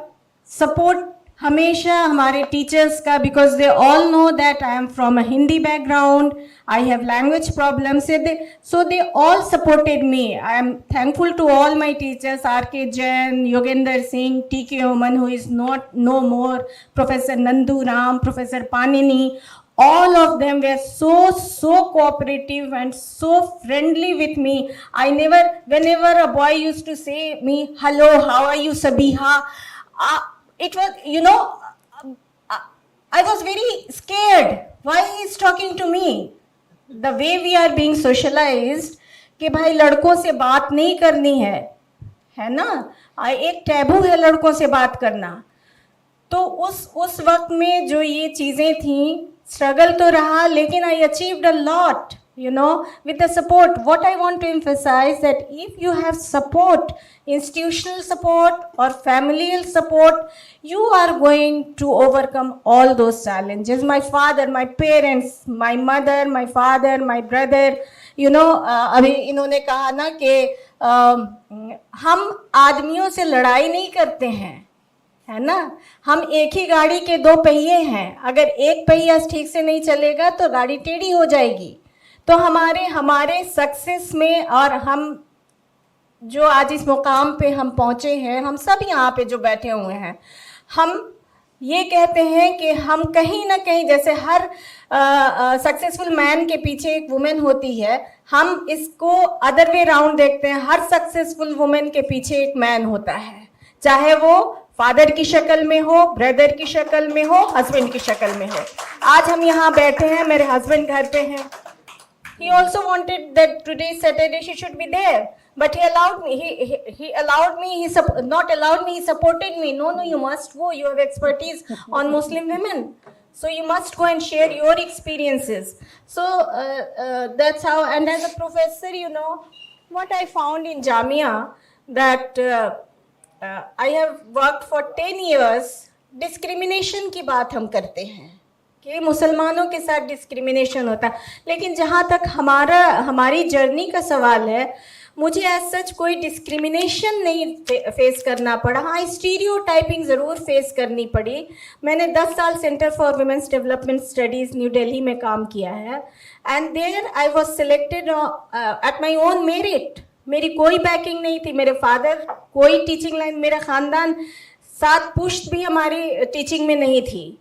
सपोर्ट हमेशा हमारे टीचर्स का, because they all know that I am from a Hindi background, I have language problem, so they all supported me. I am thankful to all my teachers, R.K. Jain, Yogender Singh, T.K. Oman, who is no more, Professor Nandu Ram, Professor Panini. All of them were so cooperative and so friendly with me. Whenever a boy used to say me, hello, how are you, Sabiha? It was, you know, I was very scared. Why he is talking to me? The way we are being socialized, कि भाई लड़कों से बात नहीं करनी है ना, एक टैबू है लड़कों से बात करना. तो उस वक्त में जो ये चीज़ें थी, स्ट्रगल तो रहा, लेकिन I achieved a lot, you know, with the support. What I want to emphasize that if you have support, institutional support or familial support, you are going to overcome all those challenges. My father, my parents, my mother, my father, my brother, you know, अभी इन्होंने कहा ना कि हम आदमियों से लड़ाई नहीं करते हैं, है ना, हम एक ही गाड़ी के 2 पहिए हैं, अगर एक पहिया ठीक से नहीं चलेगा तो गाड़ी टेढ़ी हो जाएगी. तो हमारे सक्सेस में, और हम जो आज इस मुकाम पे हम पहुँचे हैं, हम सब यहाँ पे जो बैठे हुए हैं, हम ये कहते हैं कि हम कहीं ना कहीं, जैसे हर सक्सेसफुल मैन के पीछे एक वुमेन होती है, हम इसको अदर वे राउंड देखते हैं, हर सक्सेसफुल वुमेन के पीछे एक मैन होता है, चाहे वो फादर की शक्ल में हो, ब्रदर की शक्ल में हो, हस्बैंड की शक्ल में हो. आज हम यहाँ बैठे हैं, मेरे हस्बैंड घर पे हैं. He also wanted that today Saturday she should be there, but he allowed me. He allowed me. Not allowed me. He supported me. No, you must go. You have expertise on Muslim women, so you must go and share your experiences. So that's how. And as a professor, you know, what I found in Jamia, that I have worked for 10 years. Discrimination की बात हम करते हैं, कि मुसलमानों के साथ डिस्क्रिमिनेशन होता है, लेकिन जहाँ तक हमारी जर्नी का सवाल है, मुझे एज सच कोई डिस्क्रिमिनेशन नहीं फेस करना पड़ा। हाँ, स्टीरियोटाइपिंग ज़रूर फेस करनी पड़ी। मैंने 10 साल centre for women's development studies New Delhi में काम किया है, and there I was selected at my own merit. मेरी कोई बैकिंग नहीं थी, मेरे फादर कोई टीचिंग लाइन, मेरा ख़ानदान 7 पुश्त भी हमारी टीचिंग में नहीं थी,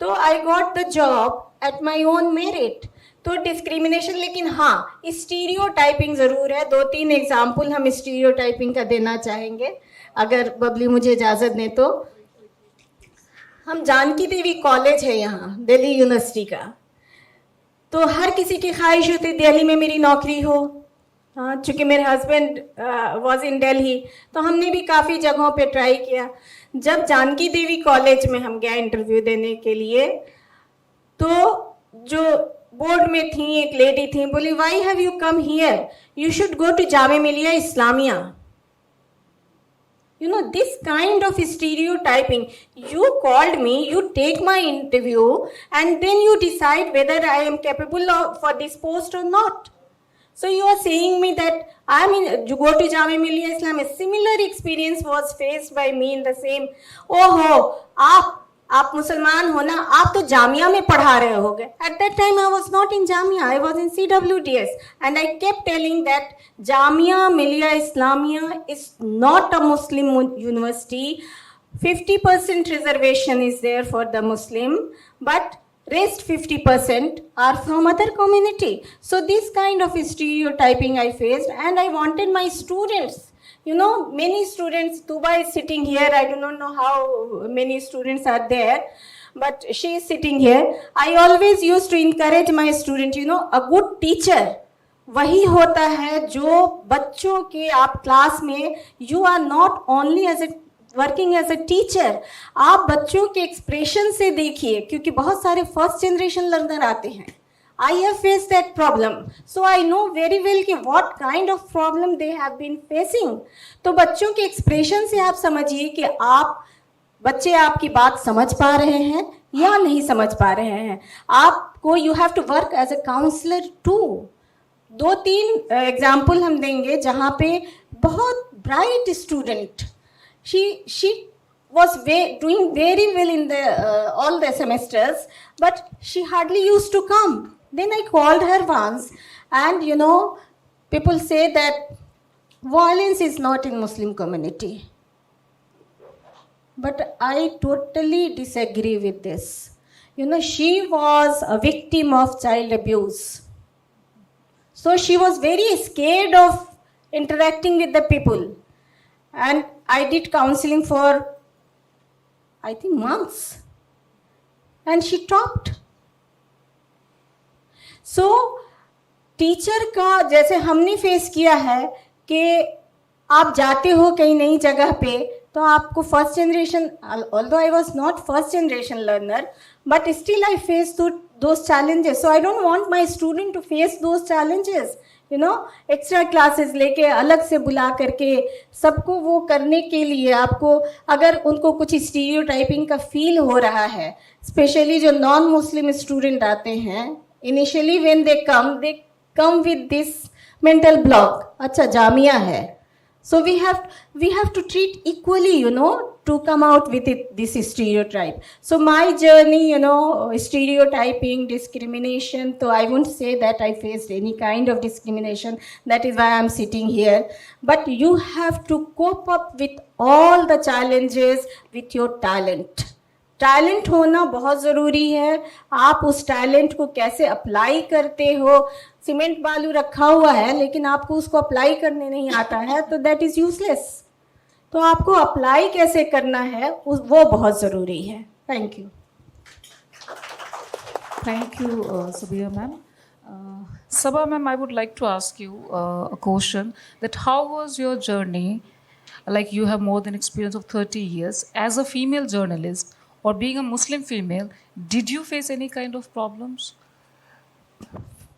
तो I got the job eight my own merit. तो डिस्क्रिमिनेशन, लेकिन हाँ स्टीरियोटाइपिंग ज़रूर है। 2-3 एग्जाम्पल हम स्टीरियोटाइपिंग का देना चाहेंगे, अगर बबली मुझे इजाज़त दें तो। हम जानकी देवी कॉलेज है यहाँ दिल्ली यूनिवर्सिटी का, तो हर किसी की ख्वाहिश होती दिल्ली में मेरी नौकरी हो। हाँ, चूँकि मेरे हस्बैंड वॉज इन दिल्ली, तो हमने भी काफ़ी जगहों पे ट्राई किया। जब जानकी देवी कॉलेज में हम गए इंटरव्यू देने के लिए, तो जो बोर्ड में थी एक लेडी थी, बोली why have you come here, you should go to Jamia Millia Islamia. You know, this kind of stereotyping. You called me, you take my interview, and then you decide whether I am capable for this post or not. So you are saying me that you go to Jamia Millia Islam. A similar experience was faced by me in the same. Oh, आप मुसलमान हो ना, आप तो जामिया में पढ़ा रहे होगे। At that time I was not in Jamia, I was in CWDS, and I kept telling that Jamia Millia Islamia is not a Muslim university. 50% reservation is there for the Muslim, but rest 50% are from other community. So this kind of stereotyping I faced, and I wanted my students. You know, many students, Tuba is sitting here, I do not know how many students are there, but she is sitting here. I always used to encourage my student, you know, a good teacher वही होता है जो बच्चों के आप क्लास में, you are not only as a working as a teacher, आप बच्चों के एक्सप्रेशन से देखिए, क्योंकि बहुत सारे फर्स्ट जनरेशन लर्नर आते हैं। I have faced that problem, so I know very well कि what kind of problem they have been facing. तो बच्चों के एक्सप्रेशन से आप समझिए कि बच्चे आपकी बात समझ पा रहे हैं या नहीं समझ पा रहे हैं। आपको you have to work as a counselor too. 2-3 example हम देंगे जहाँ पे बहुत bright student, she was doing very well in the all the semesters, but she hardly used to come. Then I called her once, and you know, people say that violence is not in Muslim community, but I totally disagree with this. You know, she was a victim of child abuse, so she was very scared of interacting with the people, and I did counseling for I think months, and she stopped. So teacher का जैसे हमने फेस किया है कि आप जाते हो कहीं नई जगह पे, तो आपको first generation, although I was not first generation learner, but still I faced those challenges. So I don't want my student to face those challenges. You know, extra classes लेके अलग से बुला करके सबको वो करने के लिए आपको, अगर उनको कुछ स्टीरियोटाइपिंग का फील हो रहा है, स्पेशली जो नॉन मुस्लिम स्टूडेंट आते हैं, initially when they come with this mental block, अच्छा जामिया है, so we have to treat equally, you know, to come out with this stereotype. So my journey, you know, stereotyping, discrimination, so I won't say that I faced any kind of discrimination. That is why I'm sitting here. But you have to cope up with all the challenges with your talent. Talent होना बहुत ज़रूरी है। आप उस टैलेंट को कैसे अप्लाई करते हो, सीमेंट बालू रखा हुआ है लेकिन आपको उसको अप्लाई करने नहीं आता है, तो दैट इज़ यूजलेस। तो आपको अप्लाई कैसे करना है वो बहुत ज़रूरी है। Thank you. Thank you, Sabia ma'am. Sabha ma'am, I would like to ask you a question, that how was your journey, like you have more than experience of 30 years, as a female journalist or being a Muslim female, did you face any kind of problems?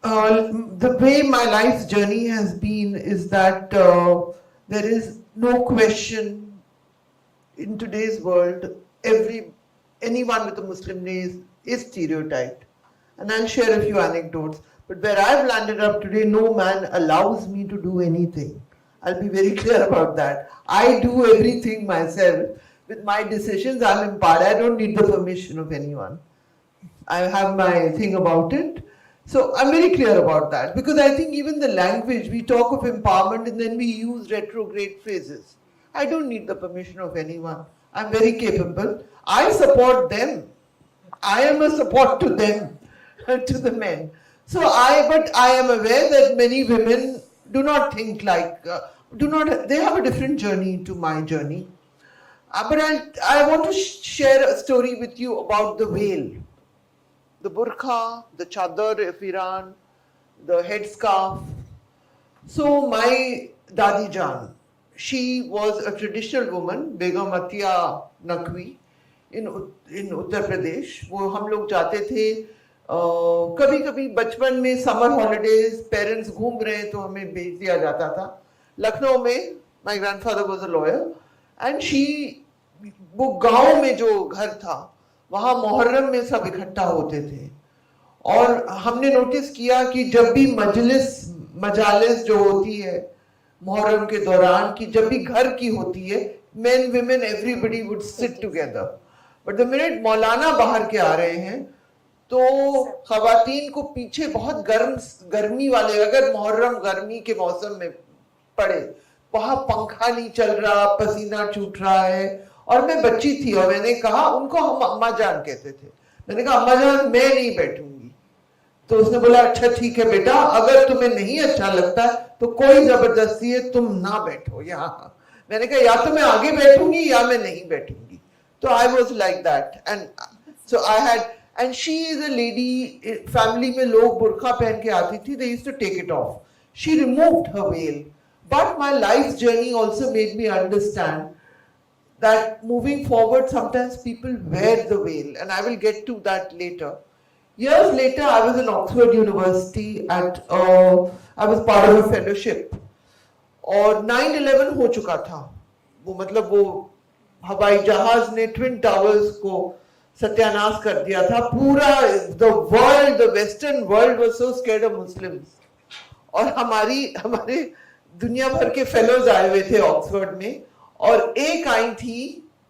The way my life's journey has been is that there is no question in today's world, anyone with a Muslim is stereotyped. And I'll share a few anecdotes. But where I've landed up today, no man allows me to do anything. I'll be very clear about that. I do everything myself. With my decisions, I'm empowered. I don't need the permission of anyone. I have my thing about it. So I'm very clear about that, because I think even the language, we talk of empowerment and then we use retrograde phrases. I don't need the permission of anyone. I'm very capable. I support them. I am a support to them, to the men. But I am aware that many women do not think like, they have a different journey to my journey. But I want to share a story with you about the veil. The burqa, the chadar of Iran, the headscarf. So my Dadi Jan, she was a traditional woman, Begum Atiya Naqvi, in Uttar Pradesh. वो हम लोग जाते थे, कभी कभी बचपन में समर हॉलिडेज पेरेंट्स घूम रहे हैं तो हमें भेज दिया जाता था लखनऊ में. My grandfather was a lawyer and she, वो गांव में जो घर था वहां मुहर्रम में सब इकट्ठा होते थे. और हमने नोटिस किया कि जब भी मजालिस जो होती है मुहर्रम के दौरान, कि जब भी घर की होती है, main women everybody would sit together. But the minute मौलाना बाहर के आ रहे हैं तो खवातीन को पीछे बहुत गर्मी वाले, अगर मुहर्रम गर्मी के मौसम में पड़े, वहां पंखा नहीं चल रहा, पसीना छूट रहा है. और मैं बच्ची थी और मैंने कहा, उनको हम अम्मा जान कहते थे, मैंने कहा अम्मा जान मैं नहीं बैठूंगी. तो उसने बोला अच्छा ठीक है बेटा, अगर तुम्हें नहीं अच्छा लगता तो कोई जबरदस्ती है, तुम ना बैठो यहाँ. मैंने कहा या तो मैं आगे बैठूंगी या मैं नहीं बैठूंगी. तो I was like that. And so I had, and she is a lady. Family में लोग बुरखा पहन के आती थी, they used to take it off. She removed her veil. But my life journey also made me understand that moving forward, sometimes people wear the veil, and I will get to that later. Years later, I was in Oxford University I was part of a fellowship, और 9/11 हो चुका था. वो मतलब वो हवाई जहाज ने ट्विन टावर्स को सत्यानाश कर दिया था. पूरा the western world was so scared of Muslims. और हमारे दुनिया भर के फेलोज आए हुए थे ऑक्सफोर्ड में, और एक आई थी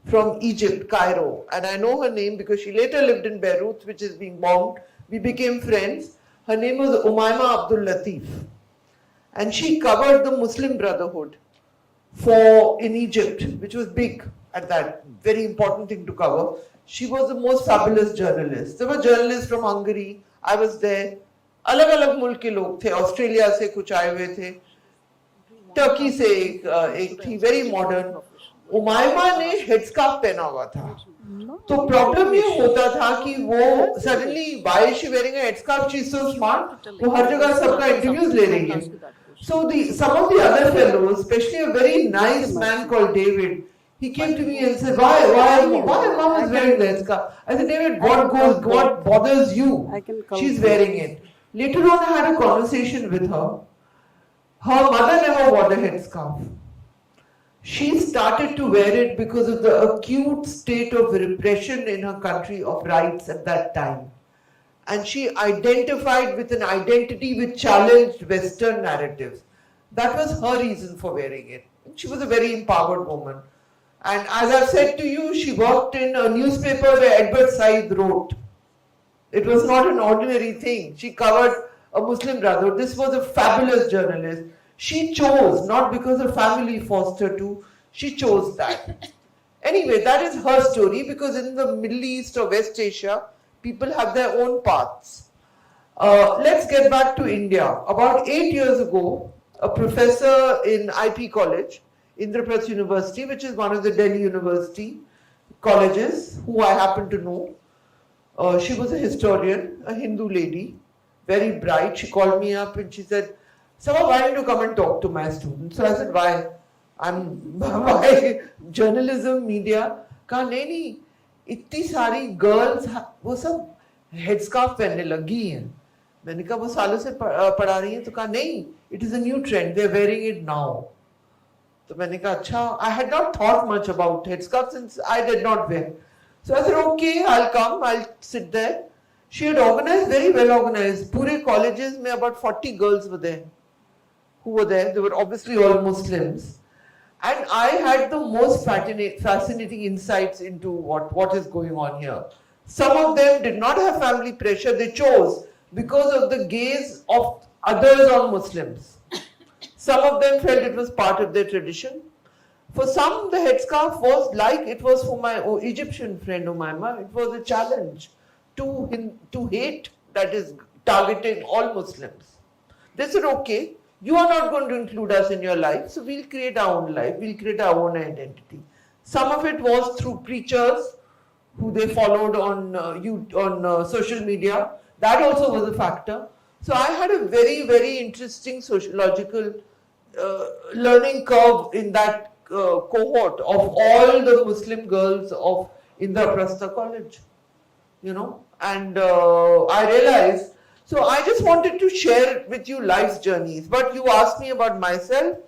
from Egypt, Cairo, and I know her name because she later lived in Beirut, which is being bombed. We became friends. Her name was Umayma Abdul Latif, and she covered the Muslim Brotherhood in Egypt, which was big at that, very important thing to cover. She was the most fabulous journalist. There were journalists from Hungary. I was there. अलग-अलग मुल्क के लोग थे. ऑस्ट्रेलिया से कुछ आए हुए थे. टर्की से एक थी, वेरी मॉडर्न. उमायमा ने हेडस्कार्फ पहना हुआ था. तो प्रॉब्लम ये होता था कि वो suddenly, why is she wearing a headscarf, she is so smart, वो हर जगह सबका इंटरव्यूज ले रही है. So some of the other fellows, especially a very nice man called David, he came to me and said, why mom is wearing the headscarf? I said, David, what bothers you? She's wearing it. Later on, I had a conversation with her. Her mother never wore the headscarf. She started to wear it because of the acute state of repression in her country of rights at that time. And she identified with an identity which challenged Western narratives. That was her reason for wearing it. She was a very empowered woman. And as I've said to you, she worked in a newspaper where Edward Said wrote. It was not an ordinary thing. She covered a Muslim Brotherhood. This was a fabulous journalist. She chose, not because her family forced her to, she chose that. Anyway, that is her story, because in the Middle East or West Asia, people have their own paths. Let's get back to India. About 8 years ago, a professor in IP College, Indraprasth University, which is one of the Delhi University colleges, who I happen to know, she was a historian, a Hindu lady, very bright. She called me up and she said, Sabha, why don't you come and talk to my students? So I said, why? Why? Journalism, media? कहा नहीं, इतनी सारी गर्ल्स वो सब हेडस्कार्फ पहनने लगी हैं. मैंने कहा वो सालों से पढ़ा रही हैं? तो कहा नहीं, it is a new trend, they are wearing it now. तो मैंने कहा अच्छा. I had not thought much about headscarf since I did not wear. So I said, okay, I'll come, I'll sit there. She had organized, very well organized. Pure colleges, mein about 40 girls were there who were there. They were obviously all Muslims. And I had the most fascinating insights into what is going on here. Some of them did not have family pressure, they chose because of the gaze of others on Muslims. Some of them felt it was part of their tradition. For some, the headscarf was like it was for my Egyptian friend Umaima, it was a challenge to hate that is targeting all Muslims. They said, okay, you are not going to include us in your life, so we'll create our own life, we'll create our own identity. Some of it was through preachers who they followed on social media. That also was a factor. So I had a very, very interesting sociological learning curve in that cohort of all the Muslim girls of Indraprastha College, you know, and I realized, so I just wanted to share with you life's journeys. But you asked me about myself.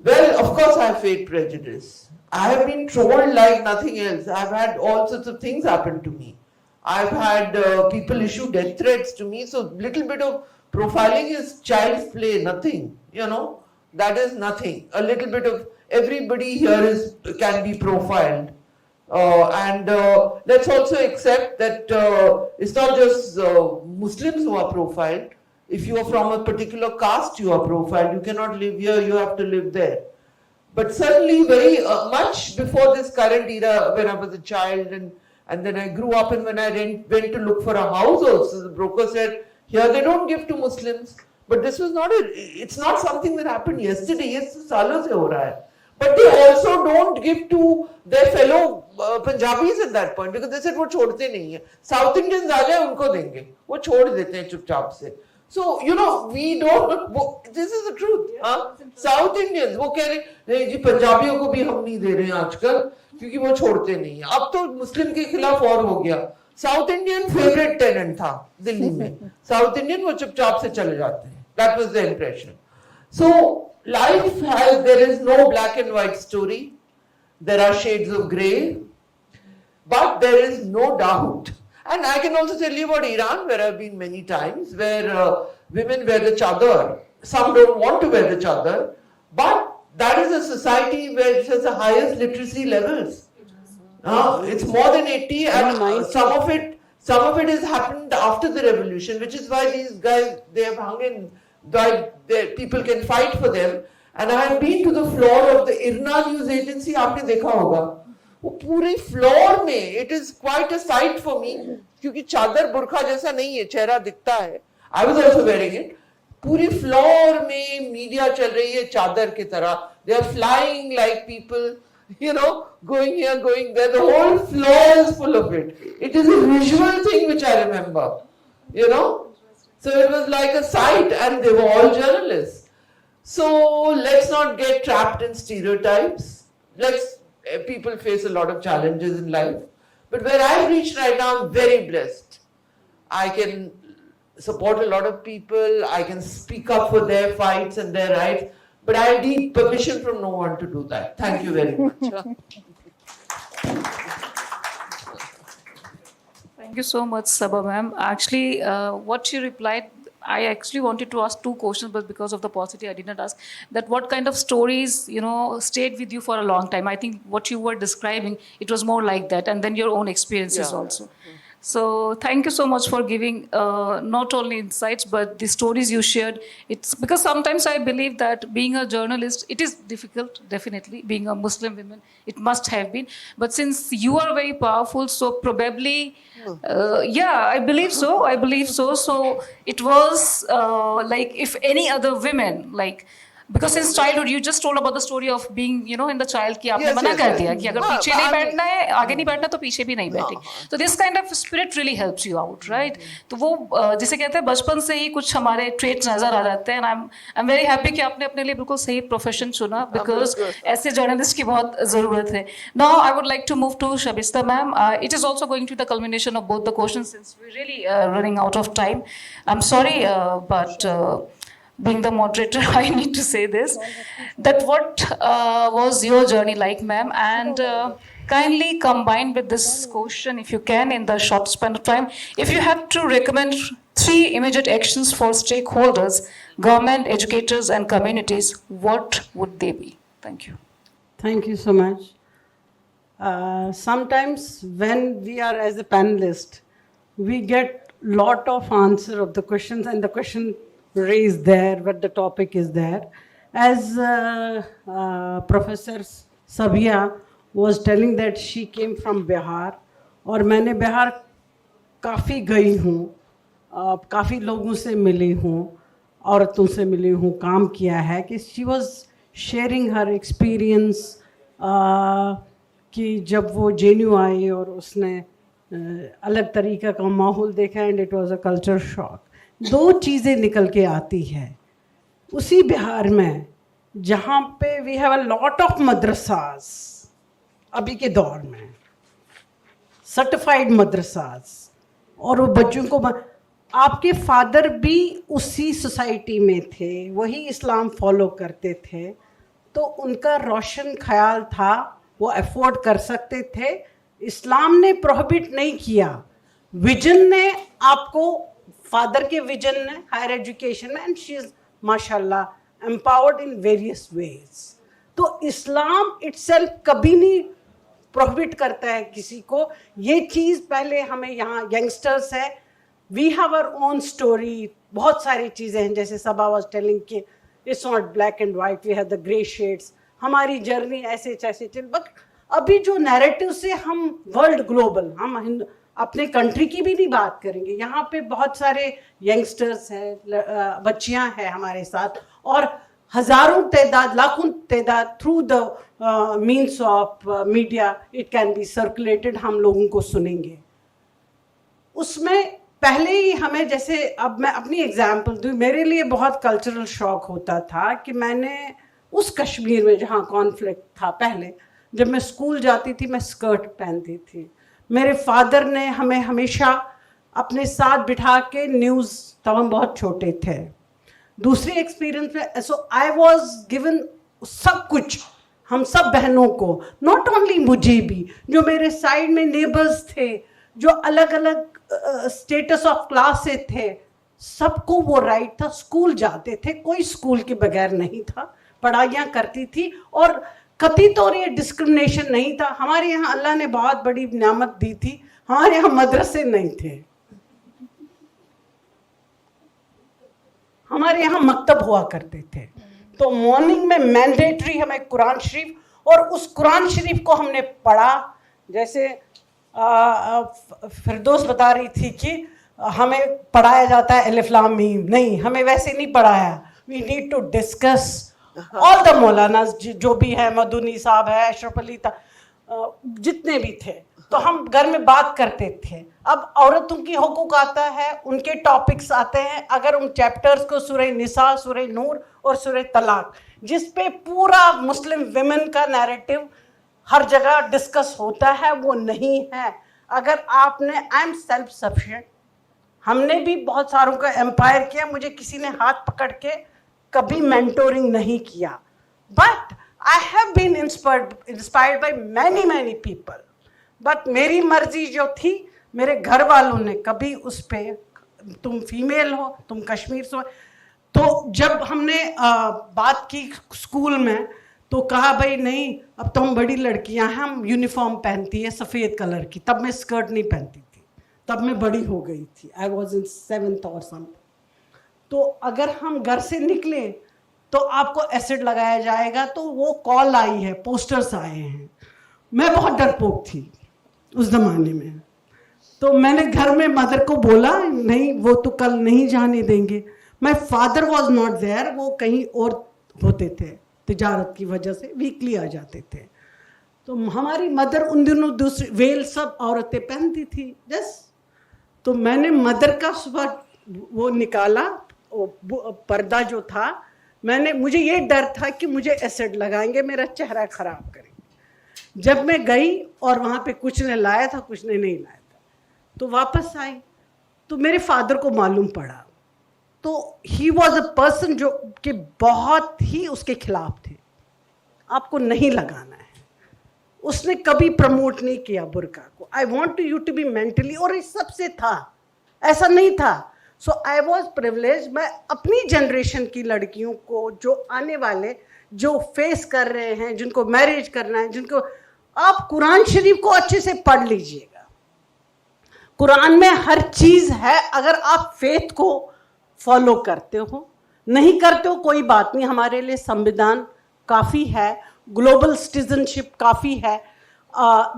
Well, of course I have faith prejudice. I have been trolled like nothing else. I've had all sorts of things happen to me. I've had people issue death threats to me. So little bit of profiling is child's play, nothing, you know, that is nothing. A little bit of everybody here can be profiled. Let's also accept that it's not just Muslims who are profiled. If you are from a particular caste, you are profiled. You cannot live here, you have to live there. But certainly very much before this current era, when I was a child and then I grew up, and when I went to look for a house also, the broker said, here they don't give to Muslims. But this was not it's not something that happened yesterday. Yes, saalon se ho raha hai. But they also don't give to their fellow Punjabis at that point, because they said वो छोड़ते नहीं है. South Indians आ जाए उनको देंगे, वो छोड़ देते हैं चुपचाप से. So you know we don't. This is the truth. South Indians वो कह रहे नहीं जी पंजाबियों को भी हम नहीं दे रहे हैं आजकल क्योंकि वो छोड़ते नहीं है. अब तो मुस्लिम के खिलाफ और हो गया. साउथ इंडियन फेवरेट टेनेंट था दिल्ली में. साउथ इंडियन वो चुपचाप से चले जाते हैं. That was the impression. So life has, there is no black and white story. There are shades of grey, but there is no doubt. And I can also tell you about Iran, where I've been many times, where women wear the chadar. Some don't want to wear the chadar, but that is a society where it has the highest literacy levels. It's more than 80, and some of it has happened after the revolution, which is why these guys, they have hung in, why people can fight for them. And I have been to the floor of the IRNA news agency. आपने देखा होगा वो पूरे फ्लोर में, it is quite a sight for me, क्योंकि चादर बुरखा जैसा नहीं है, चेहरा दिखता है. I was also wearing it. पूरी फ्लोर में मीडिया चल रही है चादर की तरह. They are flying like people, you know, going here, going there. The whole floor is full of it. It is a visual thing which I remember, you know. So it was like a sight, and they were all journalists. So let's not get trapped in stereotypes. People face a lot of challenges in life. But where I've reached right now, I'm very blessed. I can support a lot of people. I can speak up for their fights and their rights. But I need permission from no one to do that. Thank you very much. Thank you so much, Sabha ma'am. Actually, what you replied, I actually wanted to ask two questions, but because of the paucity, I did not ask. That what kind of stories, you know, stayed with you for a long time? I think what you were describing, it was more like that, and then your own experiences also. So thank you so much for giving not only insights, but the stories you shared. It's because sometimes I believe that being a journalist, it is difficult, definitely. Being a Muslim woman, it must have been. But since you are very powerful, so probably, I believe so. I believe so. So it was like if any other women, like, because since childhood you just told about the story of being, you know, in the child कि आपने मना कर दिया कि अगर पीछे नहीं बैठना है, आगे नहीं बैठना तो पीछे भी नहीं बैठे. So this kind of spirit really helps you out, right? तो वो जिसे कहते हैं बचपन से ही कुछ हमारे traits नजर आ जाते हैं. And I'm very happy कि आपने अपने लिए बिल्कुल सही profession चुना, because ऐसे journalist की बहुत ज़रूरत है. Now I would like to move to Shabista ma'am. It is also going to be the culmination of both the questions, since we're really running out of time. I'm sorry, but being the moderator, I need to say this, that what was your journey like, ma'am? And kindly combine with this question, if you can, in the short span of time. If you had to recommend 3 immediate actions for stakeholders, government, educators, and communities, what would they be? Thank you. Thank you so much. Sometimes when we are as a panelist, we get lot of answer of the questions and the question raised there, but the topic is there. As Professor Sabia was telling that she came from Bihar, और मैंने बिहार काफ़ी गई हूँ, काफ़ी लोगों से मिली हूँ, औरतों से मिली हूँ, काम किया है कि she was sharing her experience कि जब वो JNU आई और उसने अलग तरीक़ा का माहौल देखा and it was a culture shock. 2 चीज़ें निकल के आती है उसी बिहार में जहाँ पे we have a lot of madrasas अभी के दौर में, सर्टिफाइड मदरसास, और वो बच्चों को आपके फादर भी उसी सोसाइटी में थे, वही इस्लाम फॉलो करते थे, तो उनका रोशन ख्याल था, वो अफोर्ड कर सकते थे. इस्लाम ने प्रोहिबिट नहीं किया, विजन ने आपको, फादर के विजन ने हायर एजुकेशन में, एंड शी इज माशाल्लाह एम्पावर्ड इन वेरियस वेज. तो इस्लाम इटसेल्फ कभी नहीं प्रोहिबिट करता है किसी को. ये चीज़ पहले हमें यहाँ यंगस्टर्स है, we have our own story, बहुत सारी चीज़ें हैं, जैसे सबा वाज टेलिंग कि it's not black and white, we have the grey shades, हमारी जर्नी ऐसे चल. बट अभी जो नैरेटिव से हम वर्ल्ड ग्लोबल, हम अपने कंट्री की भी नहीं बात करेंगे, यहाँ पे बहुत सारे यंगस्टर्स हैं, बच्चियाँ हैं हमारे साथ, और हज़ारों तादाद, लाखों तादाद through the means of media it can be circulated, हम लोगों को सुनेंगे. उसमें पहले ही हमें, जैसे अब मैं अपनी एग्जांपल दूँ, मेरे लिए बहुत कल्चरल शॉक होता था कि मैंने उस कश्मीर में जहाँ कॉन्फ्लिक्ट था, पहले जब मैं स्कूल जाती थी मैं स्कर्ट पहनती थी. मेरे फादर ने हमें हमेशा अपने साथ बिठा के न्यूज़, तब हम बहुत छोटे थे. दूसरे एक्सपीरियंस में सो आई वॉज गिवन सब कुछ, हम सब बहनों को, नॉट ओनली मुझे भी, जो मेरे साइड में नेबर्स थे, जो अलग अलग स्टेटस ऑफ क्लास से थे, सबको वो राइट था. स्कूल जाते थे, कोई स्कूल के बगैर नहीं था, पढ़ाइयाँ करती थी, और कभी तो ये डिस्क्रिमिनेशन नहीं था. हमारे यहाँ अल्लाह ने बहुत बड़ी नियामत दी थी, हमारे यहाँ मदरसे नहीं थे, हमारे यहाँ मकतब हुआ करते थे. तो मॉर्निंग में मैंडेटरी हमें कुरान शरीफ, और उस कुरान शरीफ को हमने पढ़ा. जैसे फिरदौस बता रही थी कि हमें पढ़ाया जाता है अलिफ लाम मीम, नहीं, हमें वैसे नहीं पढ़ाया. We need to discuss all the maulanas जो भी है, मधुनी साहब है, अशरफ अली जितने भी थे, तो हम घर में बात करते थे. अब औरतों की हुकूक आता है, उनके टॉपिक्स आते हैं, अगर उन चैप्टर्स को सूरह निसा, सूरह नूर और सूरह तलाक, जिस पे पूरा मुस्लिम विमेन का नैरेटिव हर जगह डिस्कस होता है, वो नहीं है. अगर आपने, आई एम सेल्फ सफिशिएंट, हमने भी बहुत सारों का एम्पायर किया, मुझे किसी ने हाथ पकड़ के कभी मेंटोरिंग नहीं किया, but I have been inspired by many people. But मेरी मर्जी जो थी, मेरे घर वालों ने कभी उस पे, तुम फीमेल हो, तुम कश्मीर से हो, तो जब हमने बात की स्कूल में, तो कहा भाई नहीं, अब तो हम बड़ी लड़कियां हैं, हम यूनिफॉर्म पहनती है सफ़ेद कलर की. तब मैं स्कर्ट नहीं पहनती थी, तब मैं बड़ी हो गई थी, आई वॉज इन 7th और समथिंग. तो अगर हम घर से निकले तो आपको एसिड लगाया जाएगा, तो वो कॉल आई है, पोस्टर्स आए हैं. मैं बहुत डरपोक थी उस ज़माने में, तो मैंने घर में मदर को बोला, नहीं वो तो कल नहीं जाने देंगे. My father was not there, वो कहीं और होते थे, तिजारत की वजह से वीकली आ जाते थे. तो हमारी मदर उन दिनों दूसरी वेल सब औरतें पहनती थी जस्ट. तो मैंने मदर का सुबह वो निकाला, पर्दा जो था, मुझे ये डर था कि मुझे एसिड लगाएंगे, मेरा चेहरा खराब करेंगे. जब मैं गई और वहाँ पे कुछ ने लाया था, कुछ ने नहीं लाया था, तो वापस आई तो मेरे फादर को मालूम पड़ा. तो ही वॉज अ पर्सन जो कि बहुत ही उसके खिलाफ थे, आपको नहीं लगाना है. उसने कभी प्रमोट नहीं किया बुर्का को। I want you to be mentally, और इस सबसे था, ऐसा नहीं था। So I was privilege. मैं अपनी जनरेशन की लड़कियों को, जो आने वाले, जो फेस कर रहे हैं, जिनको मैरिज करना है, जिनको, आप कुरान शरीफ को अच्छे से पढ़ लीजिएगा। कुरान में हर चीज है, अगर आप फेथ को फॉलो करते हो। नहीं करते हो कोई बात नहीं, हमारे लिए संविधान काफ़ी है, ग्लोबल सिटीजनशिप काफ़ी है।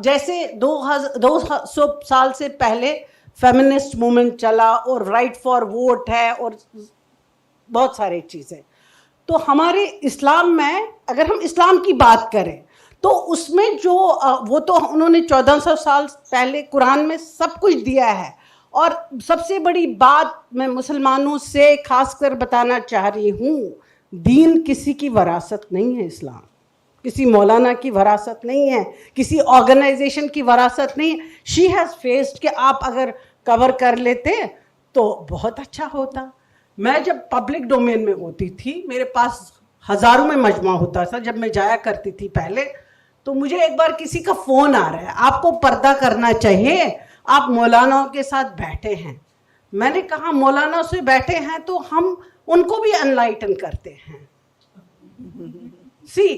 जैसे 200 साल से पहले फेमिनिस्ट मूवमेंट चला, और राइट फॉर वोट है, और बहुत सारी चीज़ें। तो हमारे इस्लाम में, अगर हम इस्लाम की बात करें, तो उसमें जो वो तो उन्होंने 1400 साल पहले कुरान में सब कुछ दिया है। और सबसे बड़ी बात मैं मुसलमानों से खासकर बताना चाह रही हूँ, दीन किसी की वरासत नहीं है। इस्लाम किसी मौलाना की वरासत नहीं है, किसी ऑर्गेनाइजेशन की वरासत नहीं है। शी हैज़ फेस्ड कि आप अगर कवर कर लेते तो बहुत अच्छा होता। मैं जब पब्लिक डोमेन में होती थी, मेरे पास हज़ारों में मजमा होता था जब मैं जाया करती थी पहले, तो मुझे एक बार किसी का फ़ोन आ रहा है, आपको पर्दा करना चाहिए, आप मौलानाओं के साथ बैठे हैं। मैंने कहा मौलाना से बैठे हैं तो हम उनको भी अनलाइटन करते हैं। सी,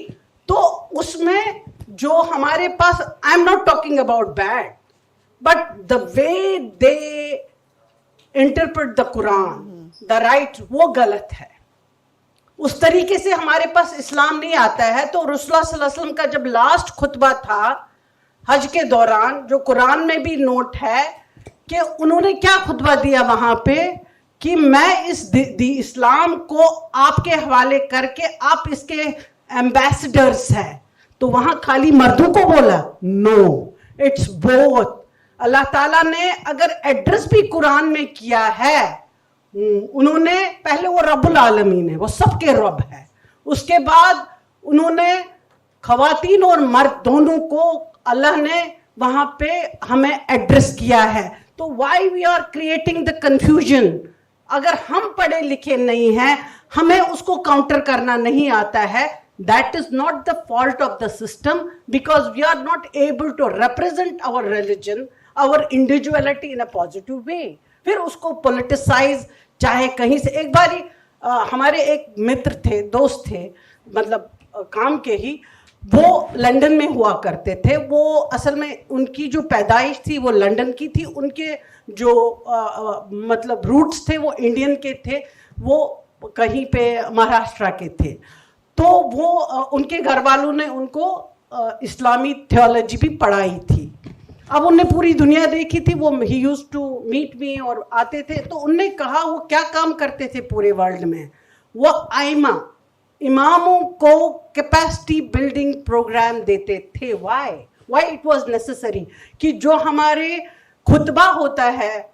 तो उसमें जो हमारे पास, I am not talking about bad, but the way they interpret the Quran, the right, वो गलत है। उस तरीके से हमारे पास इस्लाम नहीं आता है। तो रसूलुल्लाह सल्लल्लाहु अलैहि वसल्लम का जब लास्ट खुतबा था हज के दौरान, जो कुरान में भी नोट है, कि उन्होंने क्या खुतबा दिया वहां पे, कि मैं इस इस्लाम को आपके हवाले करके, आप इसके एम्बेसडर्स हैं। तो वहां खाली मर्दों को बोला? No, it's both. अल्लाह ताला ने अगर एड्रेस भी कुरान में किया है, उन्होंने पहले, वो रब्बुल आलमीन है, वो सबके रब है। उसके बाद उन्होंने खवातीन और मर्द दोनों को अल्लाह ने वहां पे हमें एड्रेस किया है। तो why we are creating the confusion? अगर हम पढ़े लिखे नहीं हैं, हमें उसको काउंटर करना नहीं आता है, that is not the fault of the system, because we are not able to represent our religion, our individuality in a positive way. फिर उसको पॉलिटिसाइज, चाहे कहीं से। एक बारी हमारे एक मित्र थे, दोस्त थे, मतलब काम के ही, वो लंदन में हुआ करते थे। वो असल में उनकी जो पैदाइश थी वो लंदन की थी, उनके जो मतलब रूट्स थे वो इंडियन के थे, वो कहीं पे महाराष्ट्र के थे। तो वो उनके घर वालों ने उनको इस्लामी थियोलॉजी भी पढ़ाई थी। अब उनने पूरी दुनिया देखी थी, वो ही यूज्ड टू मीट मी और आते थे। तो उनने कहा वो क्या काम करते थे पूरे वर्ल्ड में, वो आइमा, इमामों को कैपेसिटी बिल्डिंग प्रोग्राम देते थे। व्हाई इट वाज नेसेसरी कि जो हमारे खुतबा होता है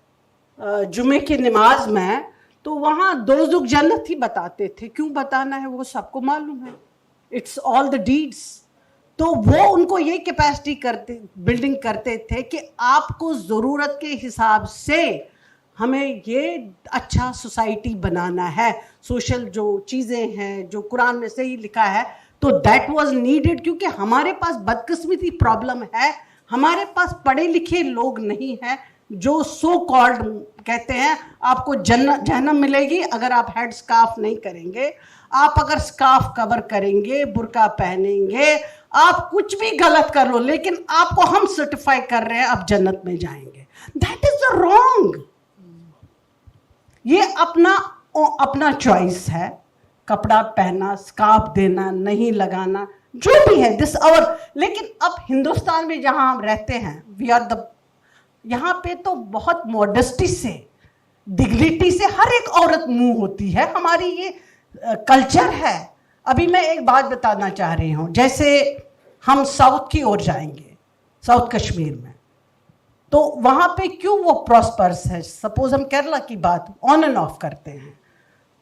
जुमे की नमाज में, तो वहाँ दोज़ख जन्नत ही बताते थे। क्यों बताना है, वो सबको मालूम है, इट्स ऑल द डीड्स। तो वो उनको ये कैपेसिटी बिल्डिंग करते थे कि आपको ज़रूरत के हिसाब से हमें ये अच्छा सोसाइटी बनाना है, सोशल जो चीज़ें हैं जो कुरान में सही लिखा है, तो दैट वाज नीडेड। क्योंकि हमारे पास बदकिस्मती प्रॉब्लम है, हमारे पास पढ़े लिखे लोग नहीं हैं, जो सो कॉल्ड कहते हैं आपको जहन्नम मिलेगी अगर आप हेड स्कार्फ नहीं करेंगे, आप अगर स्कार्फ कवर करेंगे, बुर्का पहनेंगे, आप कुछ भी गलत कर लो, लेकिन आपको हम सर्टिफाई कर रहे हैं आप जन्नत में जाएंगे। That is the wrong. ये अपना चॉइस है, कपड़ा पहना, स्कार्फ देना, नहीं लगाना, जो भी है दिस आवर। लेकिन अब हिंदुस्तान में जहां हम रहते हैं, वी आर द, यहाँ पे तो बहुत मॉडेस्टी से, डिग्निटी से हर एक औरत मुंह होती है। हमारी ये कल्चर है। अभी मैं एक बात बताना चाह रही हूँ, जैसे हम साउथ की ओर जाएंगे, साउथ कश्मीर में, तो वहाँ पे क्यों वो प्रॉस्पर्स है। सपोज हम केरला की बात ऑन एंड ऑफ करते हैं,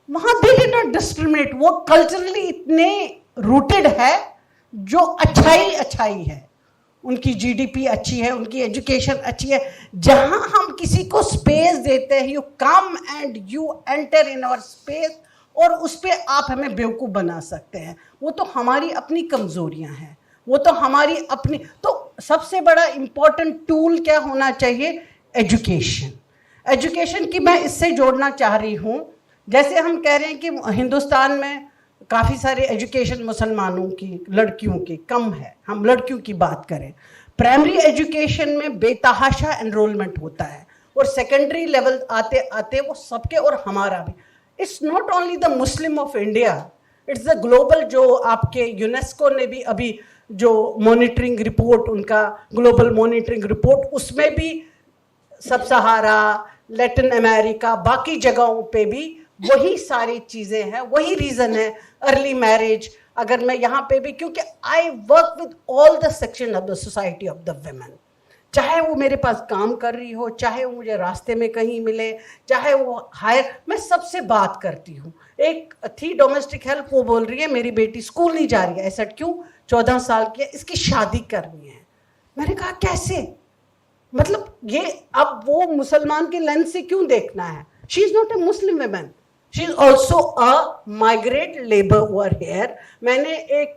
वहाँ दे डिड नॉट डिस्क्रिमिनेट। वो कल्चरली इतने रूटेड है, जो अच्छाई है, उनकी जीडीपी अच्छी है, उनकी एजुकेशन अच्छी है। जहाँ हम किसी को स्पेस देते हैं, you come and you enter in our space, और उस पर आप हमें बेवकूफ़ बना सकते हैं, वो तो हमारी अपनी कमज़ोरियाँ हैं। वो तो हमारी अपनी। तो सबसे बड़ा इम्पोर्टेंट टूल क्या होना चाहिए? एजुकेशन। एजुकेशन की मैं इससे जोड़ना चाह रही हूँ, जैसे हम कह रहे हैं कि हिंदुस्तान में काफ़ी सारे एजुकेशन मुसलमानों की, लड़कियों की कम है। हम लड़कियों की बात करें, प्राइमरी एजुकेशन में बेतहाशा एनरोलमेंट होता है, और सेकेंडरी लेवल आते आते वो सबके, और हमारा भी। It's not only the Muslim of India, it's the global. जो आपके यूनेस्को ने भी अभी जो मॉनिटरिंग रिपोर्ट, उनका ग्लोबल मॉनिटरिंग रिपोर्ट, उसमें भी सब सहारा, लैटिन अमेरिका, बाकी जगहों पे भी वही सारी चीज़ें हैं, वही रीज़न है। अर्ली मैरिज, अगर मैं यहाँ पे भी, क्योंकि I work with all the section of the society of the women, चाहे वो मेरे पास काम कर रही हो, चाहे वो मुझे रास्ते में कहीं मिले, चाहे वो हायर, मैं सबसे बात करती हूँ। एक थी डोमेस्टिक हेल्प, वो बोल रही है मेरी बेटी स्कूल नहीं जा रही है। ऐसा क्यों? 14 साल की है, इसकी शादी करनी है। मैंने कहा कैसे? मतलब ये अब वो मुसलमान के लेंस से क्यों देखना है? She is not a Muslim women, she is also a migrate labour over here. मैंने एक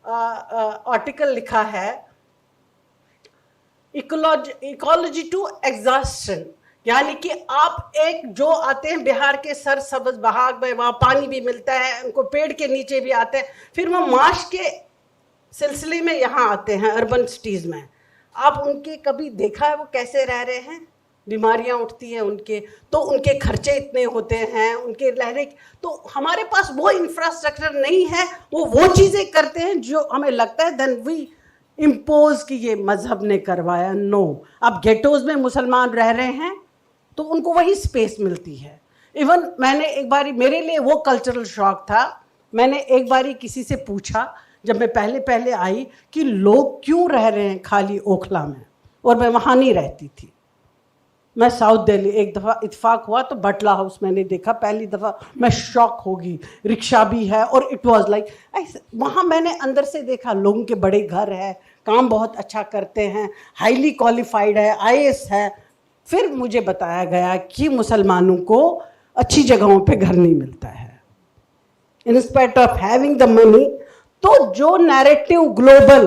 आर्टिकल लिखा है, इकोलॉजी टू एग्जॉस्शन, यानी कि आप एक जो आते हैं बिहार के सरसब्ज बहाग में, वहाँ पानी भी मिलता है, उनको पेड़ के नीचे भी आते हैं, फिर वो माश के सिलसिले में यहाँ आते हैं अर्बन सिटीज़ में। आप उनके कभी देखा है वो कैसे रह रहे हैं? बीमारियां उठती हैं उनके, तो उनके खर्चे इतने होते हैं, उनके रहने, तो हमारे पास वो इंफ्रास्ट्रक्चर नहीं है। वो चीज़ें करते हैं जो हमें लगता है देन वी इम्पोज कि ये मजहब ने करवाया। नो, अब गेटोज में मुसलमान रह रहे हैं तो उनको वही स्पेस मिलती है। इवन मैंने एक बारी, मेरे लिए वो कल्चरल शॉक था, मैंने एक बारी किसी से पूछा जब मैं पहले पहले आई कि लोग क्यों रह रहे हैं खाली ओखला में, और मैं वहाँ नहीं रहती थी, मैं साउथ दिल्ली। एक दफ़ा इत्तेफाक हुआ तो बटला हाउस मैंने देखा पहली दफ़ा, मैं शॉक होगी। रिक्शा भी है, और इट वाज लाइक वहाँ मैंने अंदर से देखा लोगों के बड़े घर है, काम बहुत अच्छा करते हैं, हाईली क्वालिफाइड है, IAS है। फिर मुझे बताया गया कि मुसलमानों को अच्छी जगहों पे घर नहीं मिलता है in spite of having the money. तो जो नैरेटिव ग्लोबल,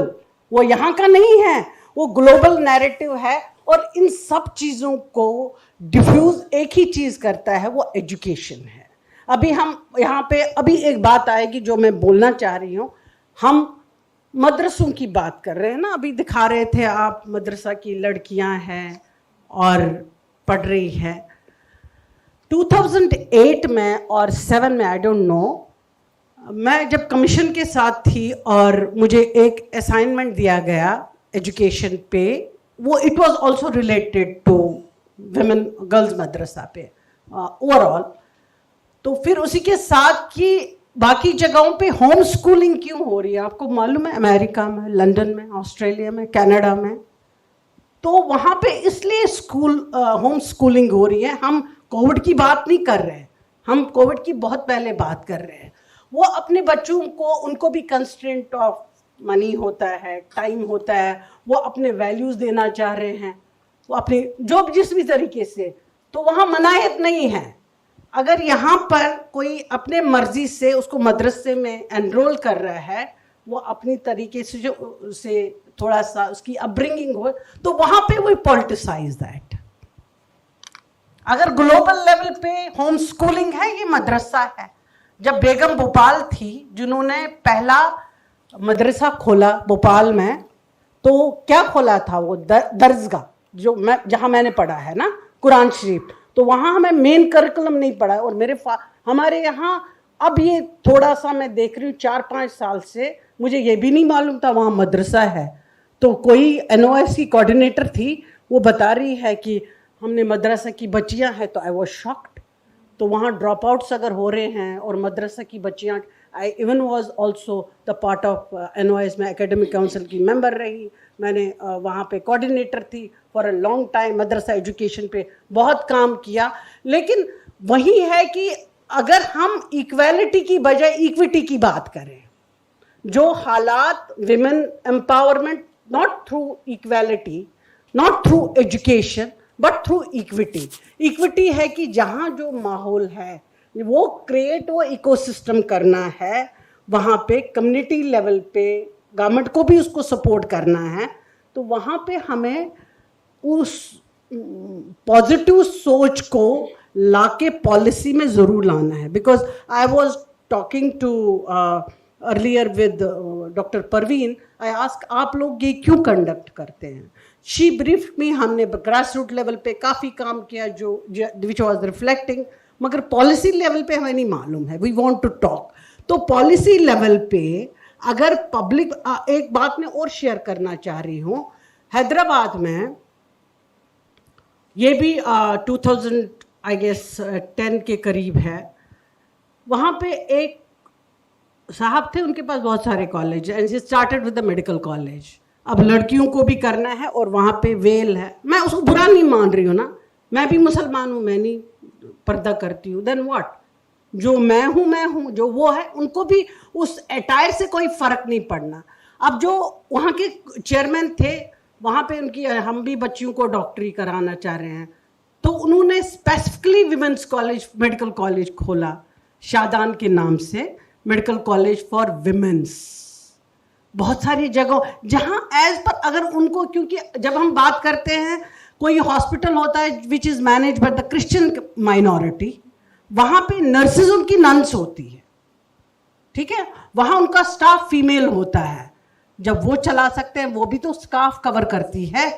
वो यहाँ का नहीं है, वो ग्लोबल नैरेटिव है, और इन सब चीज़ों को डिफ्यूज एक ही चीज़ करता है, वो एजुकेशन है। अभी हम यहाँ पे अभी एक बात आएगी जो मैं बोलना चाह रही हूँ। हम मदरसों की बात कर रहे हैं ना, अभी दिखा रहे थे आप, मदरसा की लड़कियाँ हैं और पढ़ रही हैं। 2008 में और 7 में, आई डोंट नो, मैं जब कमीशन के साथ थी और मुझे एक असाइनमेंट दिया गया एजुकेशन पे, वो it was also related to women girls madrasa पे ओवरऑल। तो फिर उसी के साथ कि बाकी जगहों पे होम स्कूलिंग क्यों हो रही है, आपको मालूम है? अमेरिका में, लंदन में, ऑस्ट्रेलिया में, कनाडा में, तो वहाँ पे इसलिए स्कूल होम स्कूलिंग हो रही है। हम कोविड की बात नहीं कर रहे हैं, हम कोविड की बहुत पहले बात कर रहे हैं। वो अपने बच्चों को, उनको भी कंस्ट्रेंट ऑफ मनी होता है, टाइम होता है, वो अपने वैल्यूज़ देना चाह रहे हैं, वो अपने जो जिस भी तरीके से, तो वहाँ मनाहित नहीं है। अगर यहाँ पर कोई अपने मर्जी से उसको मदरसे में एनरोल कर रहा है, वो अपनी तरीके से जो उसे थोड़ा सा उसकी अपब्रिंगिंग हो, तो वहाँ पे वो पॉलिटिसाइज दैट। अगर ग्लोबल लेवल पे होम स्कूलिंग है, ये मदरसा है। जब बेगम भोपाल थी जिन्होंने पहला मदरसा खोला भोपाल में, तो क्या खोला था वो? दरसगाह, जो मैं जहाँ मैंने पढ़ा है ना, कुरान शरीफ, तो वहाँ हमें मेन करिकुलम नहीं पढ़ा। और हमारे यहाँ अब ये थोड़ा सा मैं देख रही हूँ 4-5 साल से, मुझे ये भी नहीं मालूम था वहाँ मदरसा है। तो कोई NOS की कोऑर्डिनेटर थी, वो बता रही है कि हमने मदरसा की बच्चियाँ हैं, तो आई वाज शॉक्ड। तो वहाँ ड्रॉप आउट्स अगर हो रहे हैं और मदरसा की बच्चियाँ, I even was also the part of NOS में एकेडमिक काउंसिल की मेंबर रही, मैंने वहाँ पे कोऑर्डिनेटर थी for a long time, Madrasa education पे बहुत काम किया। लेकिन वही है कि अगर हम इक्वालिटी की बजाय इक्विटी की बात करें, जो हालात women empowerment, not through equality, not through education, but through equity. Equity है कि जहाँ जो माहौल है वो क्रिएट, वो इकोसिस्टम करना है, वहाँ पे कम्युनिटी लेवल पे गवर्नमेंट को भी उसको सपोर्ट करना है, तो वहाँ पे हमें उस पॉजिटिव सोच को लाके पॉलिसी में ज़रूर लाना है. Because I was talking to earlier with doctor Parveen, I ask आप लोग ये क्यों कंडक्ट करते हैं. शी ब्रीफ मी, हमने ग्रास रूट लेवल पे काफ़ी काम किया जो विच वॉज रिफ्लेक्टिंग, मगर पॉलिसी लेवल पे हमें नहीं मालूम है. We want to talk. तो पॉलिसी लेवल पे अगर पब्लिक, एक बात मैं और शेयर करना चाह रही हूँ. हैदराबाद में ये भी 2000 आई गेस 10 के करीब है. वहाँ पे एक साहब थे, उनके पास बहुत सारे college, and she started with the medical college. अब लड़कियों को भी करना है और वहाँ पे वेल है. मैं उसको बुरा नहीं मान रही हूँ ना, मैं भी मुसलमान हूँ, मैं नहीं पर्दा करती हूँ. देन व्हाट, जो मैं हूँ, जो वो है, उनको भी उस अटायर से कोई फर्क नहीं पड़ना. अब जो वहाँ के चेयरमैन थे, वहाँ पे उनकी, हम भी बच्चियों को डॉक्टरी कराना चाह रहे हैं, तो उन्होंने specifically women's college, medical college खोला शादान के नाम से, मेडिकल कॉलेज फॉर विमेंस. बहुत सारी जगह जहाँ एज पर अगर उनको, क्योंकि जब हम बात करते हैं कोई हॉस्पिटल होता है which is manage by the Christian minority, वहाँ पे नर्सेज उनकी नन्स होती है, ठीक है, वहाँ उनका स्टाफ फीमेल होता है. जब वो चला सकते हैं, वो भी तो स्काफ कवर करती है.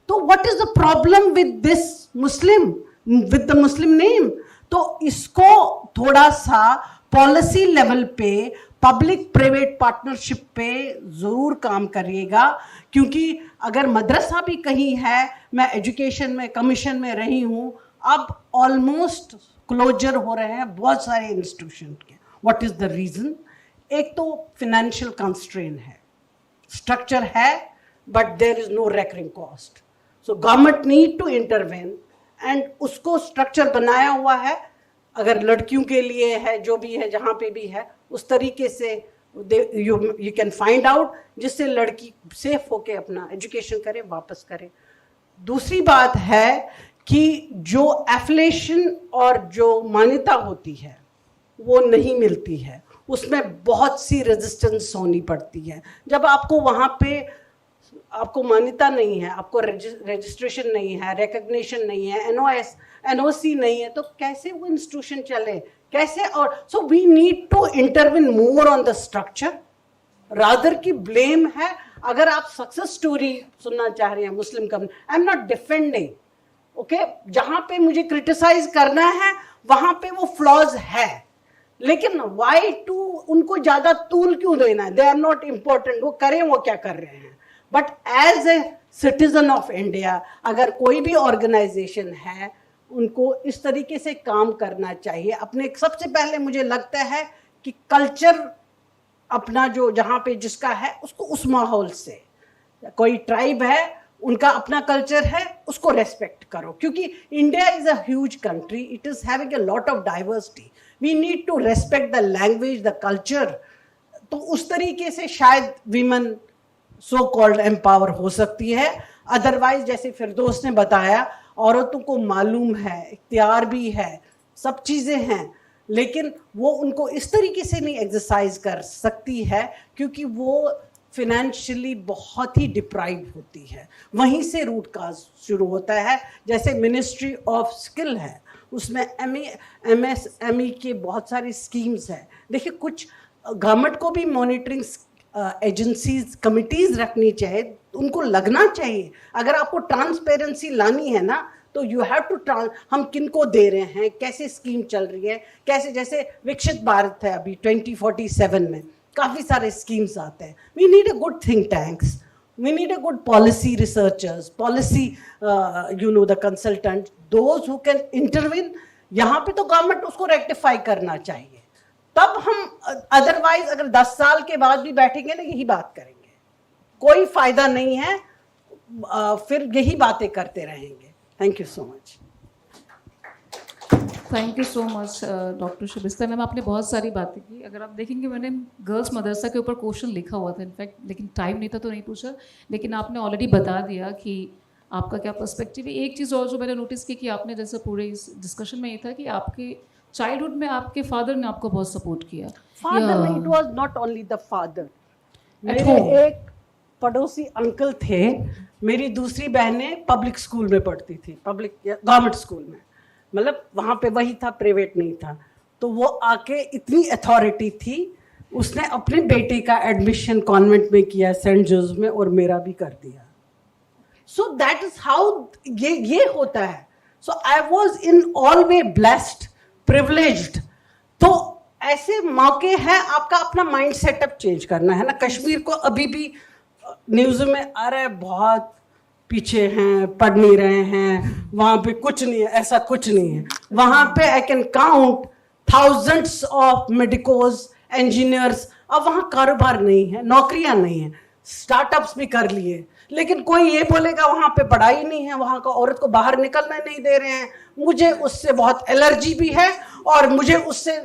तो what is the problem with this Muslim, with the Muslim name. तो इसको थोड़ा सा पॉलिसी लेवल पे, पब्लिक प्राइवेट पार्टनरशिप पे ज़रूर काम करिएगा. क्योंकि अगर मदरसा भी कहीं है, मैं एजुकेशन में कमीशन में रही हूँ, अब ऑलमोस्ट क्लोजर हो रहे हैं बहुत सारे इंस्टीट्यूशन के. What is the reason? एक तो फिनेंशियल कंस्ट्रेन है, स्ट्रक्चर है, but there is no recurring cost. So government need to intervene, and उसको स्ट्रक्चर बनाया हुआ है. अगर लड़कियों के लिए है, जो भी है, जहाँ पे भी है, उस तरीके से यू कैन फाइंड आउट, जिससे लड़की सेफ होके अपना एजुकेशन करे, वापस करे. दूसरी बात है कि जो एफिलिएशन और जो मान्यता होती है वो नहीं मिलती है, उसमें बहुत सी रेजिस्टेंस होनी पड़ती है. जब आपको वहाँ पे आपको मान्यता नहीं है, आपको रजिस्ट्रेशन नहीं है, रिकग्निशन नहीं है, एनओसी नहीं है, तो कैसे वो इंस्टीट्यूशन चले, कैसे? और so we need to intervene more on the structure rather की ब्लेम है. अगर आप सक्सेस स्टोरी सुनना चाह रहे हैं Muslim community, I am not defending, okay, जहाँ पे मुझे क्रिटिसाइज करना है वहाँ पे वो फ्लॉज है, लेकिन वाई टू उनको ज़्यादा तूल क्यों देना है? दे आर नॉट इम्पोर्टेंट, वो करें, वो क्या कर रहे हैं. But as a citizen of India, अगर कोई भी ऑर्गेनाइजेशन है, उनको इस तरीके से काम करना चाहिए. अपने सबसे पहले मुझे लगता है कि कल्चर अपना जो जहाँ पे जिसका है, उसको उस माहौल से, कोई ट्राइब है, उनका अपना कल्चर है, उसको रेस्पेक्ट करो. क्योंकि India is a huge country, it is having a lot of diversity. We need to respect the language, the culture. तो उस तरीके से शायद वीमेन सो कॉल्ड एम्पावर हो सकती है. अदरवाइज जैसे फिरदौस ने बताया, औरतों को मालूम है, इख्तियार भी है, सब चीज़ें हैं, लेकिन वो उनको इस तरीके से नहीं एक्सरसाइज कर सकती है क्योंकि वो फिनेंशियली बहुत ही डिप्राइव होती है. वहीं से रूट काज शुरू होता है. जैसे मिनिस्ट्री ऑफ स्किल है, उसमें MSME के बहुत सारी स्कीम्स हैं. देखिए, कुछ गवर्नमेंट को भी मॉनिटरिंग एजेंसीज, कमिटीज़ रखनी चाहिए, उनको लगना चाहिए. अगर आपको ट्रांसपेरेंसी लानी है ना, तो यू हैव टू हम किन को दे रहे हैं, कैसे स्कीम चल रही है, कैसे, जैसे विकसित भारत है अभी 2047 में काफ़ी सारे स्कीम्स आते हैं. We need a good think tanks, we need a good policy researchers, policy the consultant, those who can intervene. यहाँ पे तो गवर्नमेंट उसको रेक्टिफाई करना चाहिए, तब हम. अदरवाइज अगर 10 साल के बाद भी बैठेंगे ना, यही बात करेंगे, कोई फायदा नहीं है. फिर यही बातें करते रहेंगे. Thank you so much. Thank you so much doctor Shabista ma'am, आपने बहुत सारी बातें की. अगर आप देखेंगे, मैंने गर्ल्स मदरसा के ऊपर क्वेश्चन लिखा हुआ था इनफैक्ट, लेकिन टाइम नहीं था तो नहीं पूछा. लेकिन आपने ऑलरेडी बता दिया कि आपका क्या पर्सपेक्टिव है. एक चीज़ और जो मैंने नोटिस की कि आपने, जैसे पूरे इस डिस्कशन में ये था कि आपके चाइल्डहुड में आपके फादर ने आपको बहुत सपोर्ट किया. Father, it was not only the father. मेरे home. एक पड़ोसी अंकल थे, मेरी दूसरी बहनें पब्लिक स्कूल में पढ़ती थी, पब्लिक गवर्नमेंट स्कूल में, मतलब वहाँ पे वही था, प्राइवेट नहीं था। तो वो आके इतनी अथॉरिटी थी, उसने अपने बेटे का एडमिशन कॉन्वेंट में किया सेंट जोसेफ में, और मेरा भी कर दिया। सो दैट इज हाउ ये होता है। So I was in all way blessed, privileged. तो ऐसे मौके हैं, आपका अपना माइंड सेटअप चेंज करना है ना। कश्मीर को अभी भी न्यूज़ में आ रहा है बहुत पीछे हैं, पढ़ नहीं रहे हैं, वहाँ पे कुछ नहीं है, ऐसा कुछ नहीं है। वहाँ पे I can count thousands of medicos, engineers. अब वहाँ कारोबार नहीं है, नौकरियाँ नहीं है, स्टार्टअप्स भी कर लिए, लेकिन कोई ये बोलेगा वहाँ पे पढ़ाई नहीं है, वहाँ का औरत को बाहर निकलने नहीं दे रहे हैं। मुझे उससे बहुत एलर्जी भी है, और मुझे उससे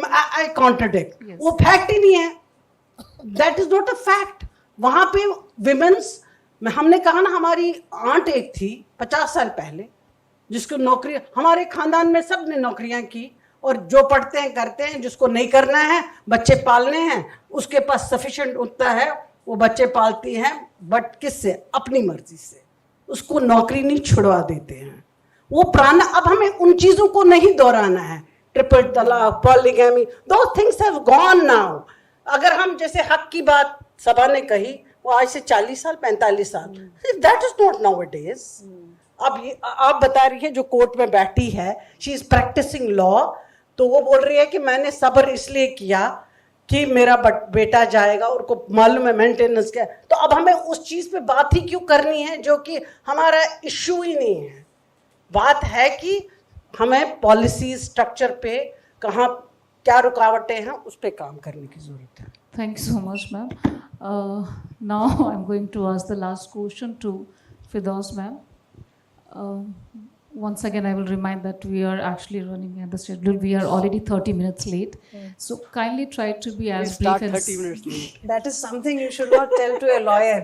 आई कॉन्ट्रडिक्ट, वो फैक्ट ही नहीं है, that is not a fact. वहाँ पे विमेंस में हमने कहा ना, हमारी आंट एक थी 50 साल पहले जिसको नौकरी, हमारे खानदान में सब ने नौकरियां की, और जो पढ़ते हैं करते हैं, जिसको नहीं करना है, बच्चे पालने हैं, उसके पास सफिशिएंट उतना है, वो बच्चे पालती हैं, बट किससे? अपनी मर्जी से। उसको नौकरी नहीं छुड़वा देते हैं। वो पुराना, अब हमें उन चीज़ों को नहीं दोहराना है। ट्रिपल तलाक, पॉलीगैमी, दो थिंग्स हैव गॉन नाउ। अगर हम जैसे हक की बात सभा ने कही, वो आज से 40 साल 45 साल, that is not now it is. अब ये आप बता रही है जो कोर्ट में बैठी है, शी इज प्रैक्टिसिंग लॉ, तो वो बोल रही है कि मैंने सब्र इसलिए किया कि मेरा बेटा जाएगा, उनको मालूम है मेंटेनेंस क्या। तो अब हमें उस चीज़ पे बात ही क्यों करनी है जो कि हमारा इश्यू ही नहीं है। बात है कि हमें पॉलिसी स्ट्रक्चर पे कहाँ क्या रुकावटें हैं, उस पर काम करने की ज़रूरत है। Thank you so much, ma'am. Now I'm going to ask the last question to Firdaus, ma'am. Once again, I will remind that we are actually running at the schedule. We are already 30 minutes late. So kindly try to be as brief Start as 30 minutes late. That is something you should not tell to a lawyer.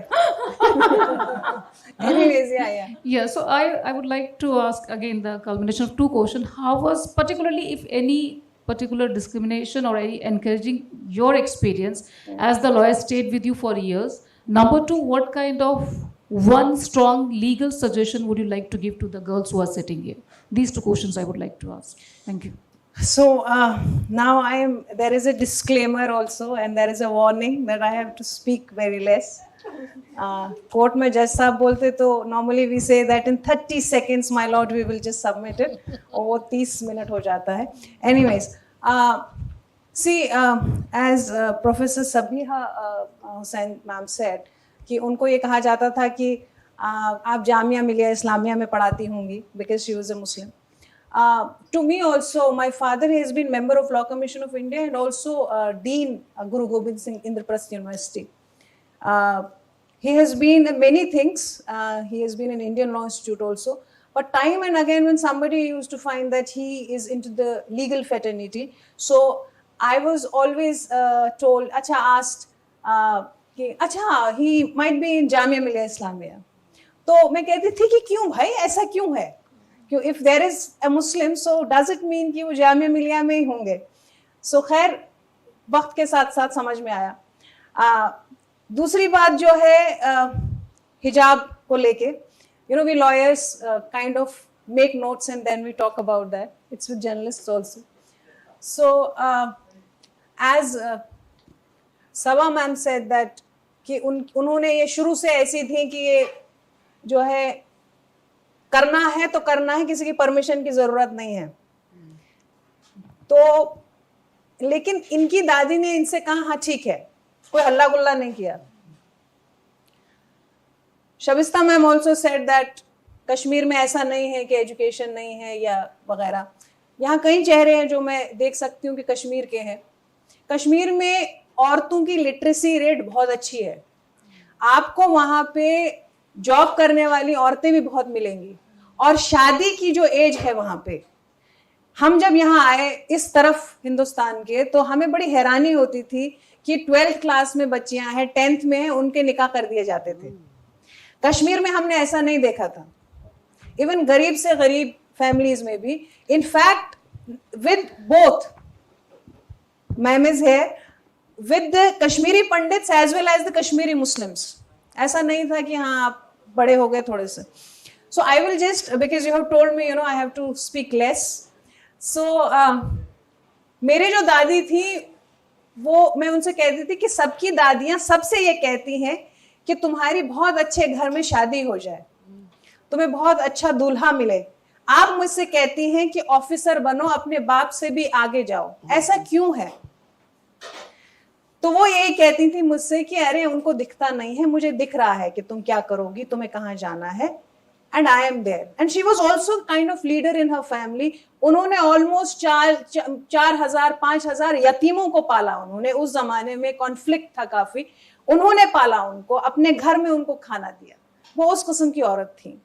Anyways, yeah. Yeah, so I would like to ask again the culmination of two questions. How was particularly, if any, particular discrimination or any encouraging your experience as the lawyer stayed with you for years? Number two, what kind of one strong legal suggestion would you like to give to the girls who are sitting here? These two questions I would like to ask. Thank you. So now there is a disclaimer also, and there is a warning that I have to speak very less. Court में जज साहब बोलते तो normally we say that in 30 seconds my lord we will just submit it, और वो 30 मिनट हो जाता है। Anyways, see, as Professor Sabiha Hussain ma'am said कि उनको ये कहा जाता था कि आप जामिया मिलिया इस्लामिया में पढ़ाती होंगी because she was a Muslim. To me also, my father has been member of Law Commission of India and also Dean Guru Gobind Singh Indraprasth University. He has been many things. He has been in Indian Law Institute also. But time and again, when somebody used to find that he is into the legal fraternity, so I was always told, asked, he might be in Jamia Millia Islamia. तो मैं कहती थी कि क्यों भाई, ऐसा क्यों है? क्यों, if there is a Muslim, so does it mean कि वो जामिया मिलिया में ही होंगे? So खैर वक्त के साथ साथ समझ में आया। दूसरी बात जो है हिजाब को लेके, you know, we lawyers kind of make notes and then we talk about that. It's with journalists also. So as Sabha ma'am said that कि उन्होंने ये शुरू से ऐसी थी कि ये जो है करना है तो करना है, किसी की परमिशन की जरूरत नहीं है। तो लेकिन इनकी दादी ने इनसे कहा हाँ ठीक है, कोई हल्ला गुल्ला नहीं किया। Shabista ma'am also said that Kashmir में ऐसा नहीं है कि एजुकेशन नहीं है या वगैरह। यहाँ कई चेहरे हैं जो मैं देख सकती हूँ कि कश्मीर के हैं। कश्मीर में औरतों की लिटरेसी रेट बहुत अच्छी है। आपको वहाँ पे जॉब करने वाली औरतें भी बहुत मिलेंगी, और शादी की जो एज है वहाँ पे, हम जब यहाँ आए इस तरफ हिंदुस्तान के, तो हमें बड़ी हैरानी होती थी कि 12th क्लास में बच्चियां हैं, 10th में हैं, उनके निकाह कर दिए जाते थे। कश्मीर में हमने ऐसा नहीं देखा था। इवन गरीब से गरीब फैमिलीज में भी, in fact with both ma'am is here, with the Kashmiri Pandits as well as the Kashmiri Muslims. ऐसा नहीं था कि हाँ आप बड़े हो गए थोड़े से. So I will just, because you have told me, I have to speak less. So मेरे जो दादी थी वो मैं उनसे कहती थी कि सबकी दादियां सबसे ये कहती हैं कि तुम्हारी बहुत अच्छे घर में शादी हो जाए, तुम्हें बहुत अच्छा दूल्हा मिले. आप मुझसे कहती हैं कि ऑफिसर बनो, अपने बाप से भी आगे जाओ, ऐसा क्यों है? तो वो यही कहती थी मुझसे कि अरे उनको दिखता नहीं है, मुझे दिख रहा है कि तुम क्या करोगी, तुम्हें कहाँ जाना है, and I am there. And she was also kind of leader in her family. उन्होंने ऑलमोस्ट 4,000-5,000 यतीमों को पाला. उन्होंने उस जमाने में कॉन्फ्लिक्ट था काफी, उन्होंने पाला उनको, अपने घर में उनको खाना दिया. वो उस किस्म की औरत थी.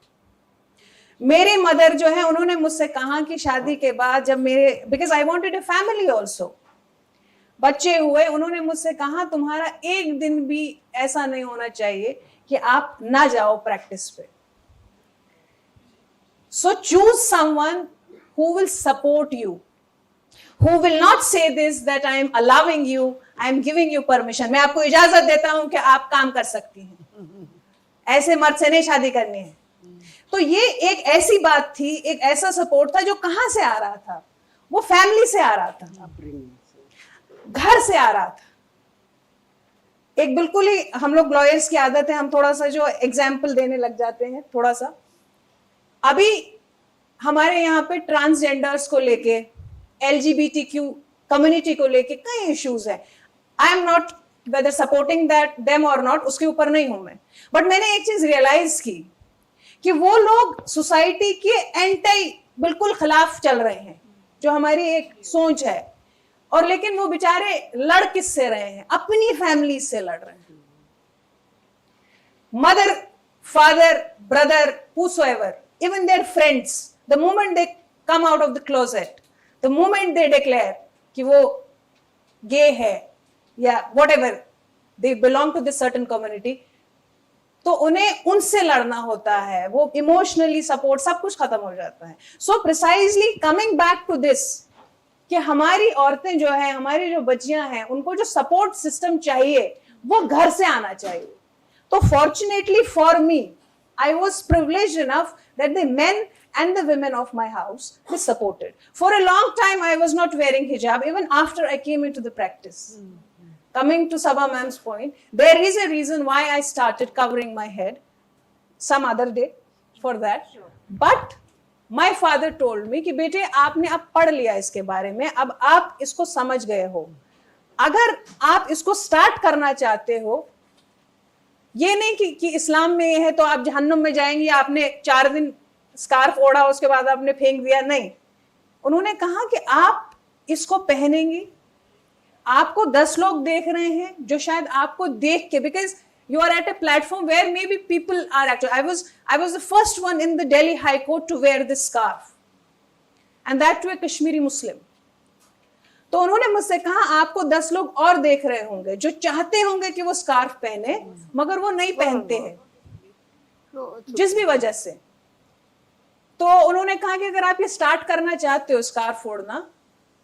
मेरी मदर जो है उन्होंने मुझसे कहा कि शादी के बाद जब मेरे, because I wanted a family also, बच्चे हुए, उन्होंने मुझसे कहा तुम्हारा एक दिन भी ऐसा नहीं होना चाहिए कि आप ना जाओ प्रैक्टिस पे. So choose someone who will support you, who will not say this that I am allowing you, I am giving you permission, मैं आपको इजाजत देता हूं कि आप काम कर सकती हैं, ऐसे मर्द से नहीं शादी करनी है. तो ये एक ऐसी बात थी, एक ऐसा सपोर्ट था जो कहां से आ रहा था? वो फैमिली से आ रहा था, घर से आ रहा था. एक बिल्कुल ही, हम लोग लॉयर्स की आदत है, हम थोड़ा सा जो एग्जाम्पल देने लग जाते हैं थोड़ा सा. अभी हमारे यहाँ पे ट्रांसजेंडर्स को लेके, LGBTQ कम्युनिटी को लेके कई इश्यूज है. I am not whether supporting that them और नॉट, उसके ऊपर नहीं हूं मैं, बट मैंने एक चीज रियलाइज की कि वो लोग सोसाइटी के एंटी, बिल्कुल खिलाफ चल रहे हैं, जो हमारी एक सोच है. और लेकिन वो बेचारे लड़ किससे रहे हैं? अपनी फैमिली से लड़ रहे हैं. Mother, father, brother, whosoever, even their friends, the moment they come out of the closet, the moment they declare कि वो gay है या whatever, they belong to this certain community, तो उन्हें उनसे लड़ना होता है. वो इमोशनली सपोर्ट सब कुछ खत्म हो जाता है. So precisely coming back to this, कि हमारी औरतें जो है, हमारी जो बच्चियां हैं, उनको जो सपोर्ट सिस्टम चाहिए वो घर से आना चाहिए. तो fortunately for me, I was privileged enough that the men and the women of my house were supported. For a long time, I was not wearing hijab, even after I came into the practice. Coming to Sabha ma'am's point, there is a reason why I started covering my head some other day for that. But my father told me कि बेटे आपने अब पढ़ लिया इसके बारे में, अब आप इसको समझ गए हो, अगर आप इसको स्टार्ट करना चाहते हो, ये नहीं कि इस्लाम में ये है तो आप जहन्नुम में जाएंगे, आपने 4 दिन स्कार्फ ओढ़ा उसके बाद आपने फेंक दिया. नहीं, उन्होंने कहा कि आप इसको पहनेंगी, आपको 10 लोग देख रहे हैं जो शायद आपको देख के, because you are at a platform where maybe people are actually, I was the first one in the Delhi High Court to wear this scarf, and that to a Kashmiri Muslim. तो उन्होंने मुझसे कहा आपको 10 लोग और देख रहे होंगे जो चाहते होंगे कि वो स्कार्फ पहने, मगर वो नहीं पहनते हैं जिस भी वजह से. तो उन्होंने कहा कि अगर आप ये स्टार्ट करना चाहते हो स्कार्फ ओढ़ना,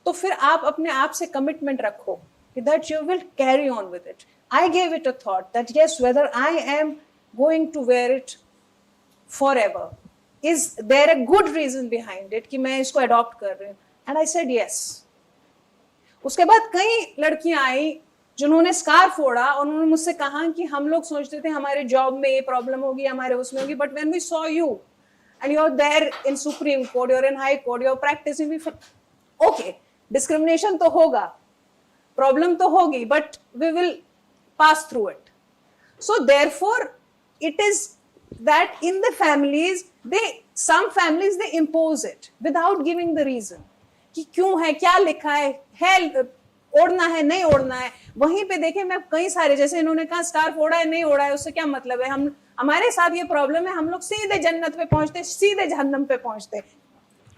तो फिर आप अपने आप से कमिटमेंट रखो कि that you will carry on with it. I gave it a thought that yes, whether I am going to wear it forever, is there a good reason behind it कि मैं इसको adopt कर रही हूँ? And I said yes. उसके बाद कई लड़कियां आई जिन्होंने स्कार्फ ओढ़ा और उन्होंने मुझसे कहा कि हम लोग सोचते थे हमारे जॉब में ये प्रॉब्लम होगी, हमारे उसमें होगी, but when we saw you and you're there in Supreme Court, you're in High Court, you're practicing, we felt okay, discrimination तो होगा, प्रॉब्लम तो होगी, but we will pass through it. So therefore it is that in the families, some families they impose it without giving the reason कि क्यों है, क्या लिखा है, ओढ़ना है, नहीं ओढ़ना है. वहीं पे देखे मैं कई सारे, जैसे इन्होंने कहा स्कार्फ ओढ़ा है, नहीं ओढ़ा है, उससे क्या मतलब है? हमारे साथ ये प्रॉब्लम है, हम लोग सीधे जन्नत पे पहुंचते, सीधे जहन्नम पे पहुंचते.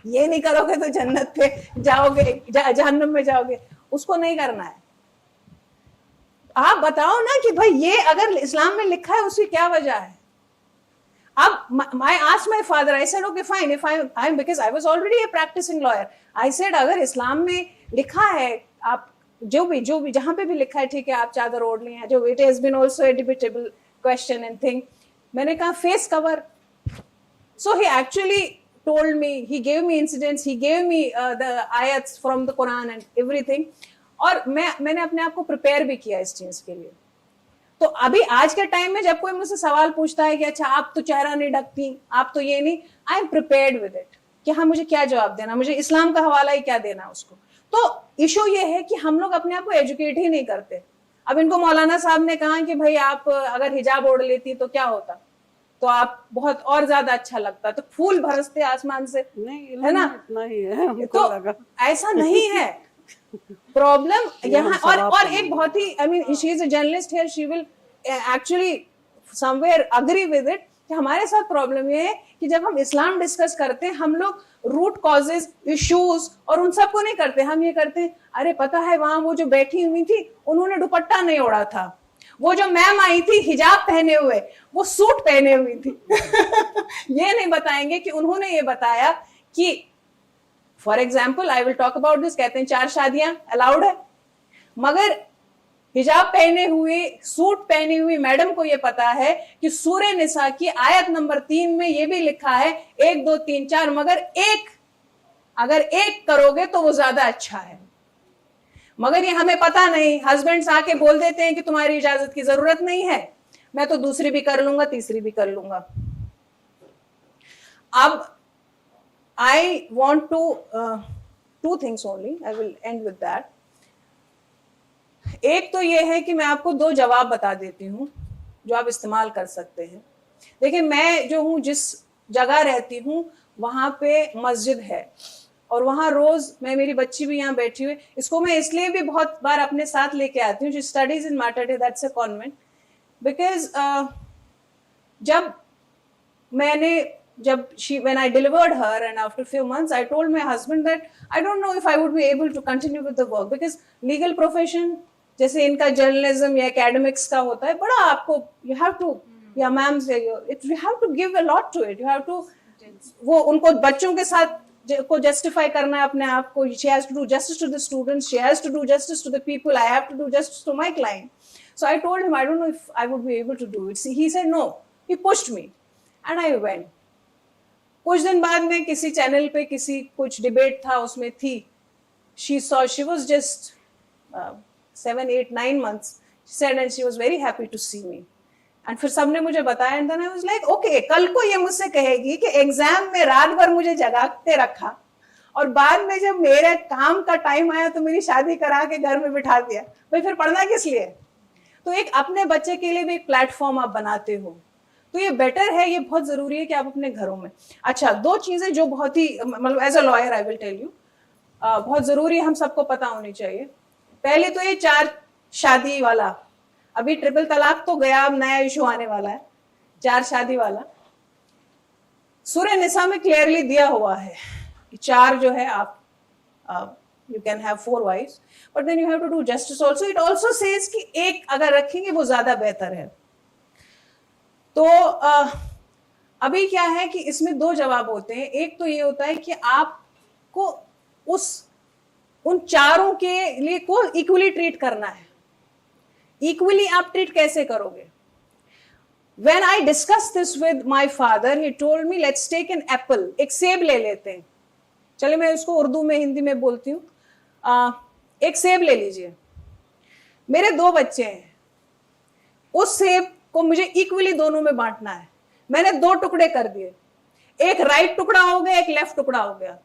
ये नहीं करोगे तो जन्नत पे जाओगे, जहन्नम में जाओगे, उसको नहीं करना है. आप बताओ ना कि भाई ये अगर इस्लाम में लिखा है उसकी क्या वजह है? अब I asked my father, I said okay fine, if I'm because I was already a practicing lawyer, I said अगर इस्लाम में लिखा है आप जो भी जहां पे भी लिखा है ठीक है आप चादर ओढ़ ली हैं, जो it has been also a debatable question and thing, मैंने कहा face cover. So he actually told me, he gave me incidents, he gave me the ayats from the Quran and everything. और मैंने अपने आप को प्रिपेयर भी किया इस चीज के लिए. तो अभी आज के टाइम में जब कोई मुझसे सवाल पूछता है कि अच्छा आप तो चेहरा नहीं ढकती, आप तो ये नहीं, I am prepared with it कि हाँ मुझे क्या जवाब देना, मुझे इस्लाम का हवाला ही क्या देना उसको. तो इशू ये है कि हम लोग अपने आप को एजुकेट ही नहीं करते. अब इनको मौलाना साहब ने कहा कि भाई आप अगर हिजाब ओढ़ लेती तो क्या होता, तो आप बहुत और ज्यादा अच्छा लगता, तो फूल बरसते आसमान से, नहीं है ना? इतना ही है हमको तो लगा. ऐसा नहीं है. प्रॉब्लम यहाँ और एक बहुत ही I mean she is a journalist here, she will actually somewhere agree with it कि हमारे साथ प्रॉब्लम ये है कि जब हम इस्लाम डिस्कस करते हैं हम लोग रूट कॉजेज इश्यूज और उन सबको नहीं करते. हम ये करते हैं अरे पता है वहां वो जो बैठी हुई थी उन्होंने दुपट्टा नहीं ओढ़ा था, वो जो मैम आई थी हिजाब पहने हुए, वो सूट पहने हुई थी. ये नहीं बताएंगे कि उन्होंने ये बताया कि for example I will talk about this, कहते हैं 4 शादियां अलाउड है, मगर हिजाब पहने हुए सूट पहनी हुई मैडम को ये पता है कि सूरह निसा की आयत नंबर 3 में ये भी लिखा है 1 2 3 4, मगर अगर एक करोगे तो वो ज्यादा अच्छा है. मगर ये हमें पता नहीं, हस्बैंड्स आके बोल देते हैं कि तुम्हारी इजाजत की जरूरत नहीं है, मैं तो दूसरी भी कर लूंगा तीसरी भी कर लूंगा. अब I want to 2 things only, I will end with that. एक तो ये है कि मैं आपको 2 जवाब बता देती हूं जो आप इस्तेमाल कर सकते हैं. देखिए मैं जो हूं जिस जगह रहती हूं वहां पे मस्जिद है और वहां रोज मेरी बच्ची भी यहाँ बैठी हुई, इसको मैं इसलिए भी बहुत बार अपने साथ लेके आती हूँ. She studies in Mater Dei, that's a convent. Because when I delivered her and after a few months I told my husband that I don't know if I would be able to continue with the work because legal profession जैसे इनका जर्नलिज्म या एकेडमिक्स का होता है बड़ा, आपको you have to, या मैम से you have to give a lot to it, you have to, वो उनको बच्चों के साथ को जस्टिफाई करना है अपने आप को. she has to do justice to the students, she has to do justice to the people, I have to do justice to my client. So I told him I don't know if I would be able to do it. He said no, he pushed me and I went. कुछ दिन बाद में किसी चैनल पे किसी कुछ डिबेट था, उसमें थी, she was just 7 8 9 months, she said, and she was very happy to see me. And फिर सबने मुझे बताया and then I was like okay, कल को ये मुझसे कहेगी कि एग्जाम में रात भर मुझे जगाते रखा और बाद में जब मेरे काम का टाइम आया तो मेरी शादी करा के घर में बिठा दिया, भाई फिर पढ़ना किस लिए? तो एक अपने बच्चे के लिए भी एक प्लेटफॉर्म आप बनाते हो तो ये बेटर है, ये बहुत जरूरी है कि आप अपने घरों में. अच्छा 2 चीजें जो बहुत ही मतलब as a lawyer I will tell you बहुत जरूरी हम सबको पता होनी चाहिए. पहले तो ये 4 शादी वाला, अभी ट्रिपल तलाक तो गया, अब नया इशू आने वाला है 4 शादी वाला. सूरह निसा में क्लियरली दिया हुआ है कि 4 जो है आप you can have 4 wives, but then you have to do justice also. It also says कि एक अगर रखेंगे वो ज्यादा बेहतर है. तो अभी क्या है कि इसमें 2 जवाब होते हैं. एक तो ये होता है कि आपको उन 4 के लिए को इक्वली ट्रीट करना है. इक्वली आप ट्रीट कैसे करोगे? When I discussed this with my father, he told me let's take an apple. एक सेब ले लेते हैं. चलिए मैं उसको उर्दू में हिंदी में बोलती हूँ. एक सेब ले लीजिए, मेरे 2 बच्चे हैं, उस सेब को मुझे इक्वली दोनों में बांटना है. मैंने 2 टुकड़े कर दिए, एक राइट टुकड़ा हो गया, एक लेफ्ट टुकड़ा हो गया.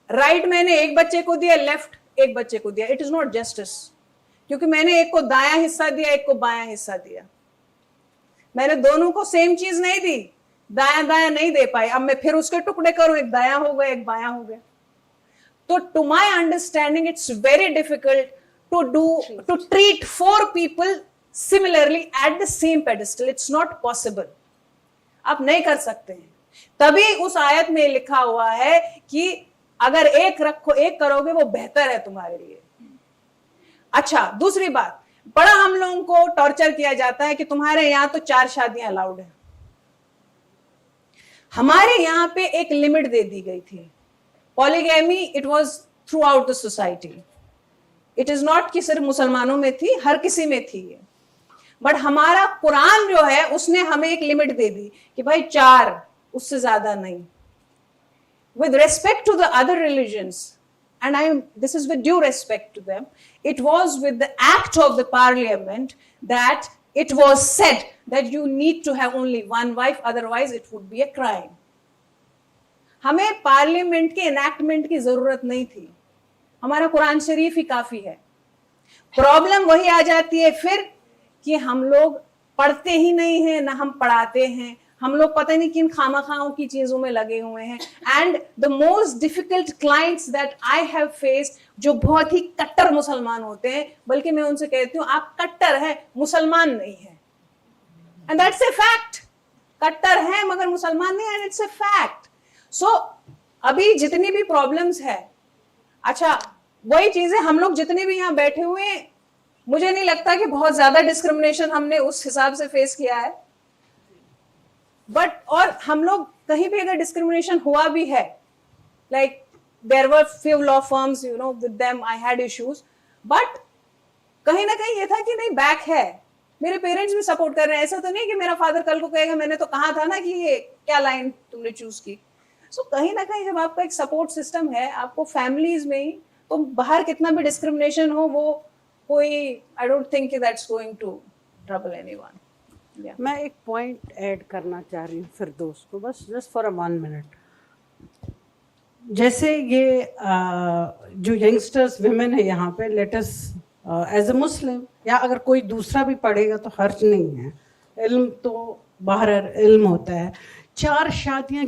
राइट मैंने एक बच्चे को दिया, लेफ्ट एक बच्चे को दिया. इट इज नॉट जस्टिस, क्योंकि मैंने एक को दायां हिस्सा दिया, एक को बायां हिस्सा दिया. मैंने दोनों को सेम चीज नहीं दी, दायां दायां नहीं दे पाई. अब मैं फिर उसके टुकड़े करूं, एक दायां हो गया एक बायां हो गया. तो to my understanding it's very difficult to treat 4 people similarly at the same pedestal. It's not possible. आप नहीं कर सकते हैं. तभी उस आयत में लिखा हुआ है कि अगर एक करोगे वो बेहतर है तुम्हारे लिए. अच्छा दूसरी बात, बड़ा हम लोगों को टॉर्चर किया जाता है कि तुम्हारे यहां तो 4 शादियां अलाउड है. हमारे यहां पे एक लिमिट दे दी गई थी. Polygamy it was through out the society. It is not कि सिर्फ मुसलमानों में थी, हर किसी में थी ये। बट हमारा कुरान जो है उसने हमें एक लिमिट दे दी कि भाई 4, उससे ज्यादा नहीं। With respect to the other religions, and this is with due respect to them, it was with the act of the parliament that it was said that you need to have only one wife, otherwise it would be a crime. हमें पार्लियामेंट के एनैक्टमेंट की जरूरत नहीं थी, हमारा कुरान शरीफ ही काफी है। प्रॉब्लम वही आ जाती है फिर कि हम लोग पढ़ते ही नहीं हैं, ना हम पढ़ाते हैं, हम लोग पता नहीं किन खामाखाओं की चीजों में लगे हुए हैं। And the most difficult clients that I have faced, जो बहुत ही कट्टर मुसलमान होते हैं, बल्कि मैं उनसे कहती हूँ आप कट्टर हैं, मुसलमान नहीं है। एंड दैट्स ए फैक्ट, कट्टर हैं मगर मुसलमान नहीं, एंड इट्स ए फैक्ट। सो अभी जितनी भी प्रॉब्लम्स है, अच्छा वही चीजें हम लोग जितने भी यहाँ बैठे हुए हैं, मुझे नहीं लगता कि बहुत ज्यादा डिस्क्रिमिनेशन हमने उस हिसाब से फेस किया है। बट और हम लोग कहीं भी अगर डिस्क्रिमिनेशन हुआ भी है, like there were few law firms, you know, with them I had issues, but कहीं ना कहीं ये था कि नहीं बैक है, मेरे पेरेंट्स भी सपोर्ट कर रहे हैं। ऐसा तो नहीं कि मेरा फादर कल को कहेगा मैंने तो कहा था ना कि ये क्या लाइन तुमने चूज की। सो कहीं ना कहीं जब आपका एक सपोर्ट सिस्टम है, आपको फैमिलीज में ही, तो बाहर कितना भी डिस्क्रिमिनेशन हो, वो कोई, I don't think that's going to trouble anyone. मैं एक पॉइंट ऐड करना चाह रही हूँ फिरदौस को, बस जस्ट फॉर अ 1 मिनट। जैसे ये जो यंगस्टर्स विमेन है यहाँ पे, लेट अस एज अ मुस्लिम, या अगर कोई दूसरा भी पढ़ेगा तो हर्ज नहीं है, इल्म तो बाहर इल्म होता है। 4 शादियाँ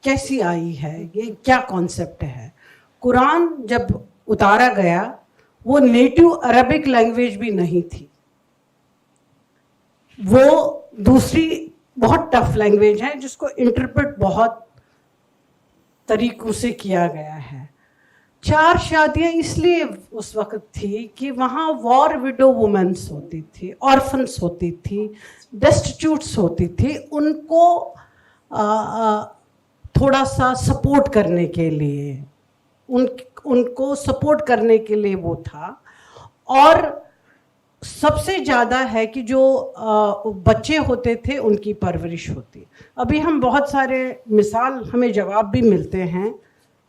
कैसी आई है, ये क्या कॉन्सेप्ट है? कुरान जब उतारा गया वो नेटिव अरबिक लैंग्वेज भी नहीं थी, वो दूसरी बहुत टफ लैंग्वेज है जिसको इंटरप्रेट बहुत तरीकों से किया गया है। 4 शादियां इसलिए उस वक्त थी कि वहाँ वॉर विडो वुमेन्स होती थी, ऑर्फन्स होती थी, डेस्टिट्यूट्स होती थी, उनको थोड़ा सा सपोर्ट करने के लिए, उनको सपोर्ट करने के लिए वो था। और सबसे ज़्यादा है कि जो बच्चे होते थे उनकी परवरिश होती। अभी हम बहुत सारे मिसाल हमें जवाब भी मिलते हैं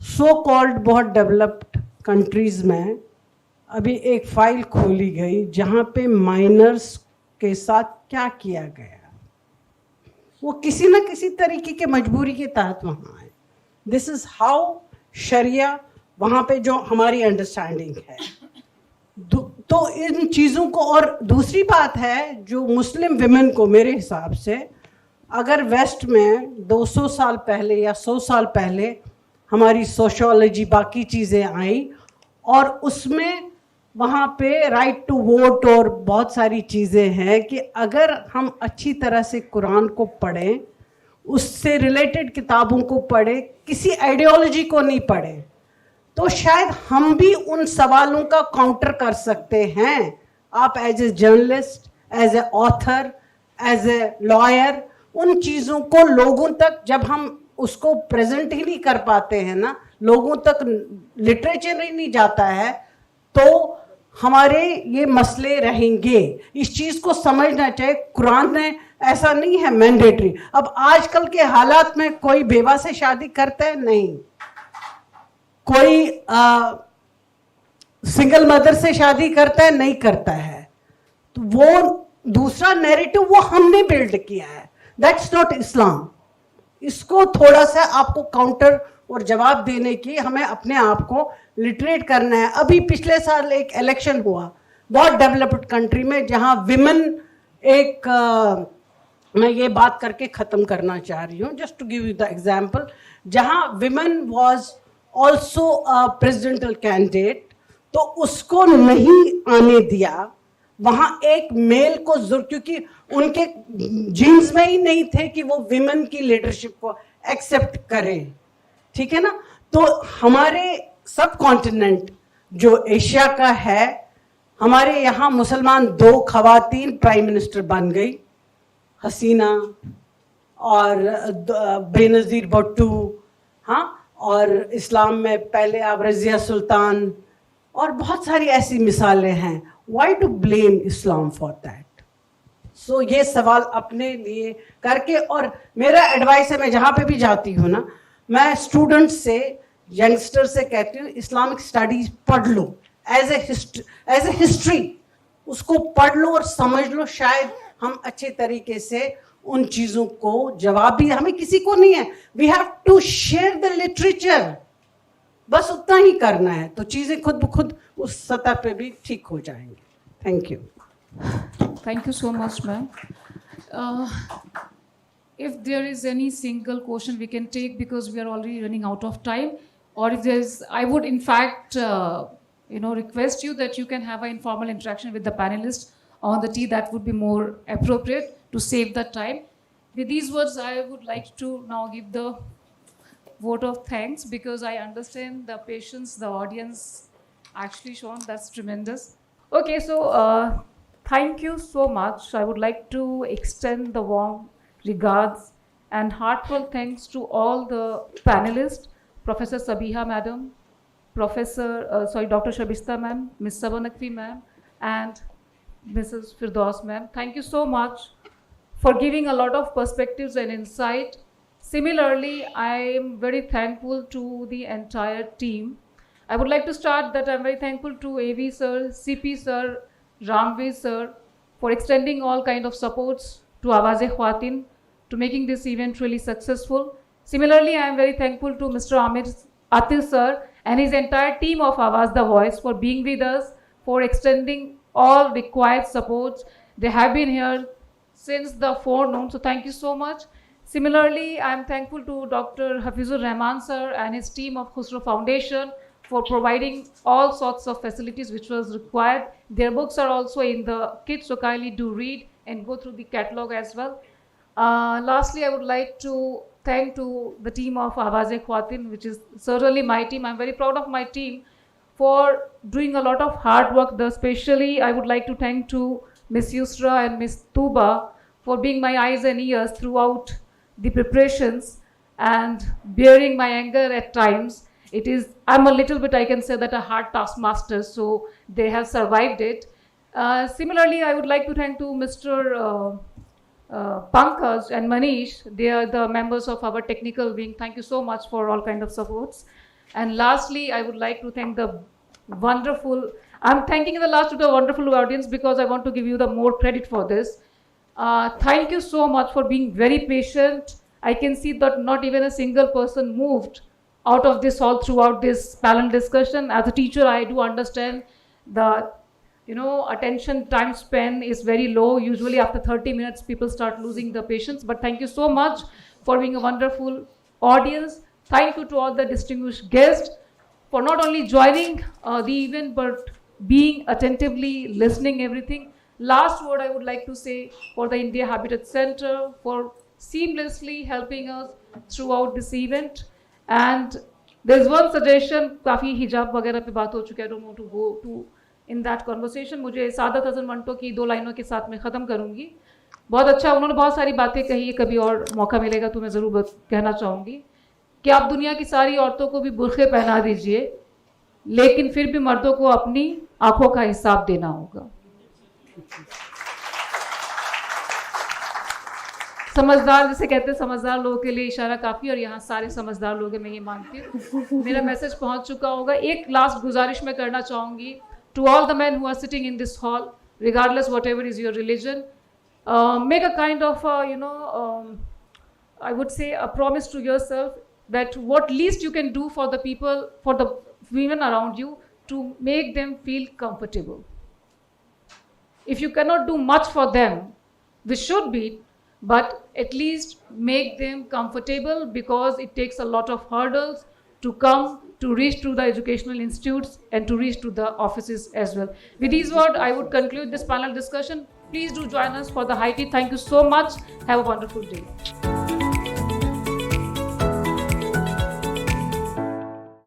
सो कॉल्ड बहुत डेवलप्ड कंट्रीज़ में। अभी एक फाइल खोली गई जहाँ पे माइनर्स के साथ क्या किया गया, वो किसी न किसी तरीके के मजबूरी के तहत वहाँ है। दिस इज़ हाउ शरिया वहाँ पे जो हमारी अंडरस्टैंडिंग है। तो इन चीज़ों को, और दूसरी बात है जो मुस्लिम विमेन को, मेरे हिसाब से अगर वेस्ट में 200 साल पहले या 100 साल पहले हमारी सोशियोलॉजी बाकी चीज़ें आई और उसमें वहाँ पे राइट टू वोट और बहुत सारी चीज़ें हैं कि अगर हम अच्छी तरह से कुरान को पढ़ें, उससे रिलेटेड किताबों को पढ़ें, किसी आइडियोलॉजी को नहीं पढ़ें, तो शायद हम भी उन सवालों का काउंटर कर सकते हैं। आप as a journalist, as a author, as a lawyer, उन चीज़ों को लोगों तक, जब हम उसको प्रेजेंट ही नहीं कर पाते हैं ना, लोगों तक लिटरेचर ही नहीं जाता है, तो हमारे ये मसले रहेंगे। इस चीज़ को समझना चाहिए। कुरान ने ऐसा नहीं है मैंडेटरी। अब आजकल के हालात में कोई बेवा से शादी करता है? नहीं। कोई सिंगल मदर से शादी करता है? नहीं करता है। तो वो दूसरा नैरेटिव वो हमने बिल्ड किया है, दैट्स नॉट इस्लाम। इसको थोड़ा सा आपको काउंटर और जवाब देने की हमें अपने आप को लिटरेट करना है। अभी पिछले साल एक इलेक्शन हुआ बहुत डेवलप्ड कंट्री में, जहां विमेन एक मैं ये बात करके ख़त्म करना चाह रही हूँ, just to give you the example, जहां women was also a presidential candidate, तो उसको नहीं आने दिया। वहाँ एक मेल को क्योंकि उनके जीन्स में ही नहीं थे कि वो विमेन की लीडरशिप को एक्सेप्ट करें, ठीक है ना। तो हमारे सब कॉन्टिनेंट जो एशिया का है, हमारे यहाँ मुसलमान 2 खवातीन प्राइम मिनिस्टर बन गई, हसीना और बेनज़ीर भुट्टो, हाँ, और इस्लाम में पहले आप रज़िया सुल्तान और बहुत सारी ऐसी मिसालें हैं. Why to blame Islam for that? सो ये सवाल अपने लिए करके, और मेरा एडवाइस है, मैं जहाँ पे भी जाती हूँ ना, मैं स्टूडेंट से, यंगस्टर से कहती हूँ, इस्लामिक स्टडीज पढ़ लो एज ए हिस्ट्री, उसको पढ़ लो और समझ लो, शायद हम अच्छे तरीके से उन चीज़ों को जवाब भी, हमें किसी को नहीं है, we have to share the literature, बस उतना ही करना है, तो चीज़ें खुद ब खुद उस सतह पे भी ठीक हो जाएंगी. Thank you. Thank you so much, ma'am. If there is any single question we can take, because we are already running out of time, or if there is, I would in fact, request you that you can have an informal interaction with the panelists on the tea. That would be more appropriate to save the time. With these words, I would like to now give the vote of thanks, because I understand the patience the audience actually shown. That's tremendous. Okay, so thank you so much. I would like to extend the warm regards and heartfelt thanks to all the panelists, Professor Sabiha Madam, Dr. Shabista Ma'am, Ms. Saba Naqvi Ma'am, and Mrs. Firdaus Ma'am. Thank you so much for giving a lot of perspectives and insight. Similarly, I am very thankful to the entire team. I would like to start that I'm very thankful to AV sir, CP sir, Ramveer sir, for extending all kind of supports to Awaz-e-Khwateen to making this event really successful. Similarly, I am very thankful to Mr. Amir Atil sir and his entire team of Awaz the Voice for being with us, for extending all required supports. They have been here since the forenoon, so thank you so much. Similarly, I am thankful to Dr. Hafizur Rahman sir and his team of Khusro Foundation for providing all sorts of facilities which was required. Their books are also in the kit, so kindly do read and go through the catalog as well. Lastly, I would like to thank to the team of Awaz-e-Khwateen, which is certainly my team. I'm very proud of my team for doing a lot of hard work. Especially, I would like to thank to Miss Yusra and Miss Tuba for being my eyes and ears throughout the preparations and bearing my anger at times. I'm a little bit, I can say that, a hard taskmaster, so they have survived it. Similarly, I would like to thank to Mr. Pankaj and Manish. They are the members of our technical wing. Thank you so much for all kind of supports. And lastly, I would like to thank the wonderful, I'm thanking the last to the wonderful audience, because I want to give you the more credit for this. Thank you so much for being very patient. I can see that not even a single person moved out of this hall throughout this panel discussion. As a teacher, I do understand the attention time span is very low. Usually after 30 minutes, people start losing the patience. But thank you so much for being a wonderful audience. Thank you to all the distinguished guests for not only joining the event, but being attentively listening everything. Last word I would like to say for the India Habitat Center for seamlessly helping us throughout this event. And there's one suggestion, काफ़ी हिजाब वगैरह पे बात हो चुकी है, I don't want to go to in that conversation. मुझे सादत हसन मंटो की 2 लाइनों के साथ में ख़त्म करूँगी. बहुत अच्छा, उन्होंने बहुत सारी बातें कही है, कभी और मौका मिलेगा तो मैं ज़रूर कहना चाहूँगी कि आप दुनिया की सारी औरतों को भी बुर्खे पहना दीजिए, लेकिन फिर भी मर्दों को अपनी आँखों का हिसाब देना होगा. समझदार, जिसे कहते हैं, समझदार लोगों के लिए इशारा काफ़ी, और यहाँ सारे समझदार लोग हैं, मैं ये मानती हूँ. मेरा मैसेज पहुँच चुका होगा. एक लास्ट गुजारिश मैं करना चाहूँगी to all the man who are sitting in this hall, regardless whatever is your religion, make a kind of I would say a promise to yourself that what least you can do for the people, for the women around you, to make them feel comfortable. If you cannot do much for them, which should be, but at least make them comfortable, because it takes a lot of hurdles to come to reach to the educational institutes and to reach to the offices as well. With these words, I would conclude this panel discussion. Please do join us for the high tea. Thank you so much. Have a wonderful day.